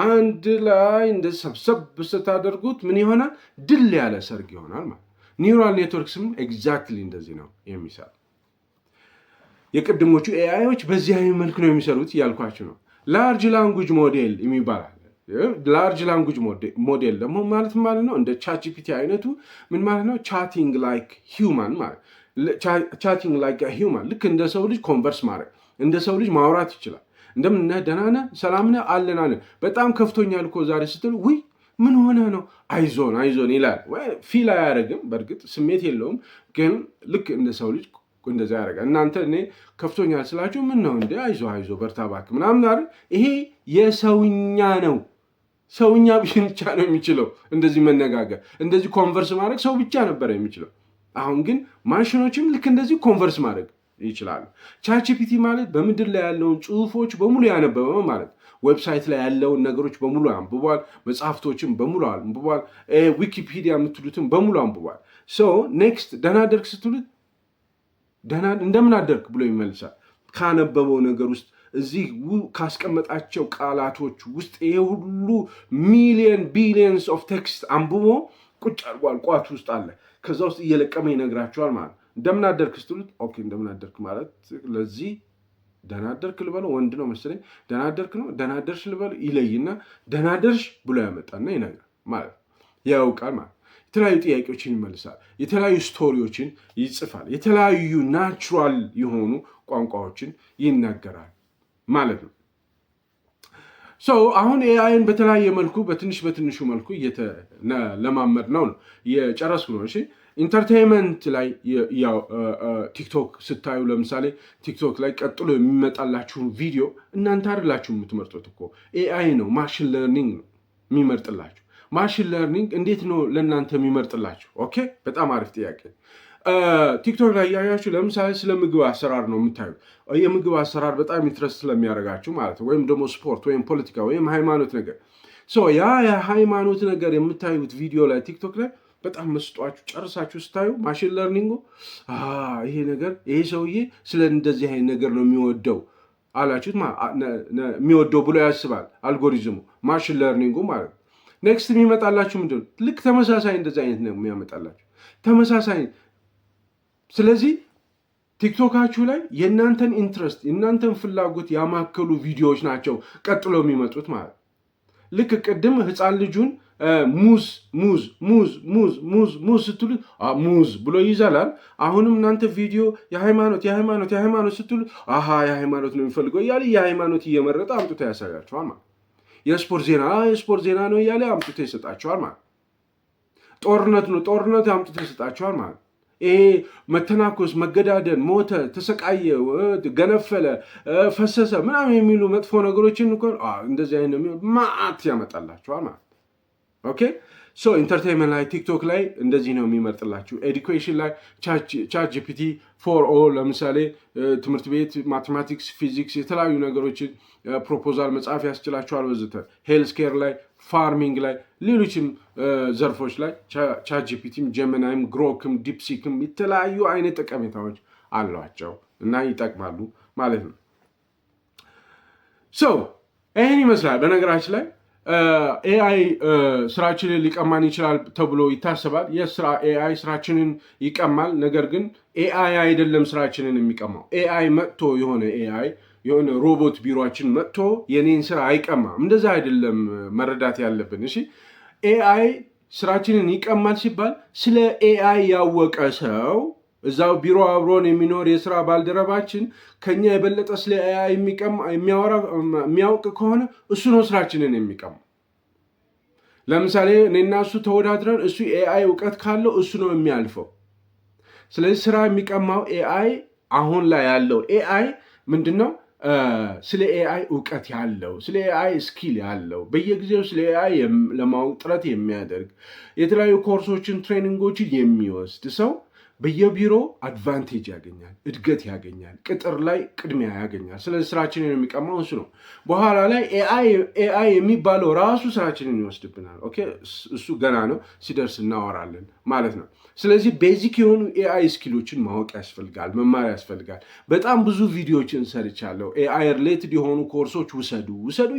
አንድ ላይ እንደ ሰብሰብ ስታደርጉት ምን ይሆናል? ድል ያለ ሰርግ ይሆናል ማለት። ኒውራል ኔትወርክስም ኤግዛክትሊ እንደዚህ ነው የሚሰራ። የቅድሞቹ ኤአይዎች በዚህ አይነት መልክ ነው የሚሰሩት እያልኳቸው ነው። ላርጅ ላንጉጅ ሞዴል የሚባላል። ላርጅ ላንጉጅ ሞዴል ደግሞ ማለት ነው እንደ ቻትጂፒቲ አይነቱ ምን ማለት ነው? ቻቲንግ ላይክ ሂውማን ማለት። ቻቲንግ ላይክ ሂውማን ልክ እንደ ሰው ልጅ ኮንቨርስ ማድረግ እንደ ሰው ልጅ ማውራት ይችላል። እንደምነህ ደህና ነህ ሰላም ነህ አለን በጣም ከፍቶኛል እኮ ዛሬ ስትል ውይ ምን ሆነ ነው አይዞን ይላል። ፊል አያደርግም፣ በእርግጥ ስሜት የለውም፣ ግን ልክ እንደ ሰው ልጅ እንደዛ ያደርጋል። እናንተ እኔ ከፍቶኛል ስላችሁ ምን ነው እንደ አይዞ በርታ እባክህ ምናምን አይደል? ይሄ የሰውኛ ነው። ሰውኛ ብቻ ነው የሚችለው እንደዚህ መነጋገር፣ እንደዚህ ኮንቨርስ ማድረግ ሰው ብቻ ነበር የሚችለው። አሁን ግን ማሽኖችም ልክ እንደዚህ ኮንቨርስ ማድረግ ይችላሉ። ቻትጂፒቲ ማለት በምድር ላይ ያለውን ጽሁፎች በሙሉ ያነበበ ማለት፣ ዌብሳይት ላይ ያለውን ነገሮች በሙሉ አንብቧል። መጽሐፍቶችን በሙሉ አንብቧል። ዊኪፒዲያ የምትሉትን በሙሉ አንብቧል። ኔክስት ደህና አደርክ ስትሉት እንደምን አደርክ ብሎ ይመልሳል። ካነበበው ነገር ውስጥ እዚህ ካስቀመጣቸው ቃላቶች ውስጥ ይሄ ሁሉ ሚሊየን ቢሊየንስ ኦፍ ቴክስት አንብቦ ቁጭ አድርጓል። ቋት ውስጥ አለ። ከዛ ውስጥ እየለቀመ ይነግራቸዋል ማለት። እንደምን አደርክ ስትሉት ኦኬ እንደምን አደርክ ማለት ለዚህ ደህና አደርክ ልበለው፣ ወንድ ነው መሰለኝ፣ ደህና አደርክ ነው ደህና አደርሽ ልበለው ይለይና ደህና አደርሽ ብሎ ያመጣና ይነግራል ማለት ያውቃል ማለት። የተለያዩ ጥያቄዎችን ይመልሳል። የተለያዩ ስቶሪዎችን ይጽፋል። የተለያዩ ናቹራል የሆኑ ቋንቋዎችን ይናገራል ማለት ነው። አሁን ኤአይን በተለያየ መልኩ በትንሹ መልኩ እየተለማመድ ነው የጨረስኩ ነው። እሺ ኢንተርቴንመንት ላይ ቲክቶክ ስታዩ ለምሳሌ ቲክቶክ ላይ ቀጥሎ የሚመጣላችሁን ቪዲዮ እናንተ አይደላችሁ የምትመርጡት እኮ ኤአይ ነው፣ ማሽን ለርኒንግ ነው የሚመርጥላችሁ። ማሽን ለርኒንግ እንዴት ነው ለእናንተ የሚመርጥላችሁ? ኦኬ በጣም አሪፍ ጥያቄ። ቲክቶክ ላይ ያያችሁ ለምሳሌ ስለ ምግብ አሰራር ነው የምታዩ። የምግብ አሰራር በጣም ኢንትረስት ስለሚያደርጋችሁ ማለት ነው። ወይም ደግሞ ስፖርት ወይም ፖለቲካ ወይም ሃይማኖት ነገር ያ የሃይማኖት ነገር የምታዩት ቪዲዮ ላይ ቲክቶክ ላይ በጣም መስጧችሁ ጨርሳችሁ ስታዩ ማሽን ለርኒንጉ ይሄ ሰውዬ ስለ እንደዚህ አይነት ነገር ነው የሚወደው አላችሁት። የሚወደው ብሎ ያስባል አልጎሪዝሙ፣ ማሽን ለርኒንጉ ማለት ነው። ኔክስት የሚመጣላችሁ ምንድን ነው? ልክ ተመሳሳይ እንደዚህ አይነት ነው የሚያመጣላችሁ ተመሳሳይ። ስለዚህ ቲክቶካችሁ ላይ የእናንተን ኢንትረስት የእናንተን ፍላጎት ያማከሉ ቪዲዮዎች ናቸው ቀጥሎ የሚመጡት ማለት። ልክ ቅድም ህፃን ልጁን ሙዝ ስትሉ ሙዝ ብሎ ይዘላል። አሁንም እናንተ ቪዲዮ የሃይማኖት ስትሉ የሃይማኖት ነው የሚፈልገው እያለ የሃይማኖት እየመረጠ አምጥቶ ያሳያቸዋል ማለት። የስፖርት ዜና ነው እያለ አምጥቶ ይሰጣቸዋል ማለት። ጦርነት አምጥቶ ይሰጣቸዋል ማለት። ይሄ መተናኮስ፣ መገዳደል፣ ሞተ፣ ተሰቃየ፣ ገነፈለ፣ ፈሰሰ ምናምን የሚሉ መጥፎ ነገሮችን እንደዚህ አይነት ማአት ያመጣላቸዋል ማለት። ኦኬ ሶ ኢንተርቴይንመንት ላይ ቲክቶክ ላይ እንደዚህ ነው የሚመርጥላችሁ። ኤዱኬሽን ላይ ቻት ጂፒቲ ፎር ኦል ለምሳሌ ትምህርት ቤት ማቴማቲክስ፣ ፊዚክስ የተለያዩ ነገሮችን ፕሮፖዛል መጻፍ ያስችላችኋል ወዘተ። ሄልስ ኬር ላይ፣ ፋርሚንግ ላይ፣ ሌሎችም ዘርፎች ላይ ቻት ጂፒቲም ጀሚናይም ግሮክም ዲፕሲክም የተለያዩ አይነት ጠቀሜታዎች አሏቸው እና ይጠቅማሉ ማለት ነው። ሶ ይህን ይመስላል። በነገራችን ላይ ኤአይ ስራችንን ሊቀማን ይችላል ተብሎ ይታሰባል። ኤአይ ስራችንን ይቀማል። ነገር ግን ኤአይ አይደለም ስራችንን የሚቀማው። ኤአይ መጥቶ የሆነ ሮቦት ቢሮችን መጥቶ የኔን ስራ አይቀማም። እንደዛ አይደለም መረዳት ያለብን። እሺ ኤአይ ስራችንን ይቀማል ሲባል ስለ ኤአይ ያወቀ ሰው እዛው ቢሮ አብሮን የሚኖር የስራ ባልደረባችን ከኛ የበለጠ ስለ ኤአይ የሚያውቅ ከሆነ እሱ ነው ስራችንን የሚቀማው። ለምሳሌ እኔና እሱ ተወዳድረን እሱ ኤአይ እውቀት ካለው እሱ ነው የሚያልፈው። ስለዚህ ስራ የሚቀማው ኤአይ አሁን ላይ ያለው ኤአይ ምንድነው? ስለ ኤአይ እውቀት ያለው፣ ስለ ኤአይ ስኪል ያለው፣ በየጊዜው ስለ ኤአይ ለማወቅ ጥረት የሚያደርግ የተለያዩ ኮርሶችን ትሬኒንጎችን የሚወስድ ሰው በየቢሮ አድቫንቴጅ ያገኛል፣ እድገት ያገኛል፣ ቅጥር ላይ ቅድሚያ ያገኛል። ስለዚህ ስራችንን የሚቀማው እሱ ነው። በኋላ ላይ ኤአይ የሚባለው ራሱ ስራችንን ይወስድብናል። ኦኬ እሱ ገና ነው፣ ሲደርስ እናወራለን ማለት ነው። ስለዚህ ቤዚክ የሆኑ ኤአይ ስኪሎችን ማወቅ ያስፈልጋል፣ መማር ያስፈልጋል። በጣም ብዙ ቪዲዮዎችን ሰርቻለሁ። ኤአይ ሪሌትድ የሆኑ ኮርሶች ውሰዱ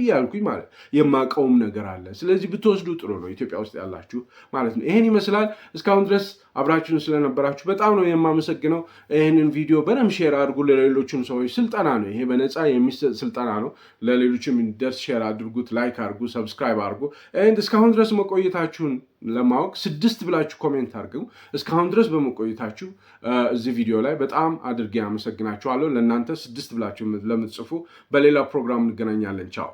እያልኩኝ ማለት የማውቀውም ነገር አለ። ስለዚህ ብትወስዱ ጥሩ ነው፣ ኢትዮጵያ ውስጥ ያላችሁ ማለት ነው። ይሄን ይመስላል። እስካሁን ድረስ አብራችሁን ስለነበራችሁ በጣም ነው የማመሰግነው። ይህንን ቪዲዮ በደንብ ሼር አድርጉ ለሌሎችም ሰዎች። ስልጠና ነው ይሄ፣ በነፃ የሚሰጥ ስልጠና ነው። ለሌሎችም እንዲደርስ ሼር አድርጉት፣ ላይክ አድርጉ፣ ሰብስክራይብ አድርጉ። እስካሁን ድረስ መቆየታችሁን ለማወቅ 6 ብላችሁ ኮሜንት አድርጉ። እስካሁን ድረስ በመቆየታችሁ እዚህ ቪዲዮ ላይ በጣም አድርጌ አመሰግናችኋለሁ። ለእናንተ 6 ብላችሁ ለምትጽፉ በሌላ ፕሮግራም እንገናኛለን። ቻው።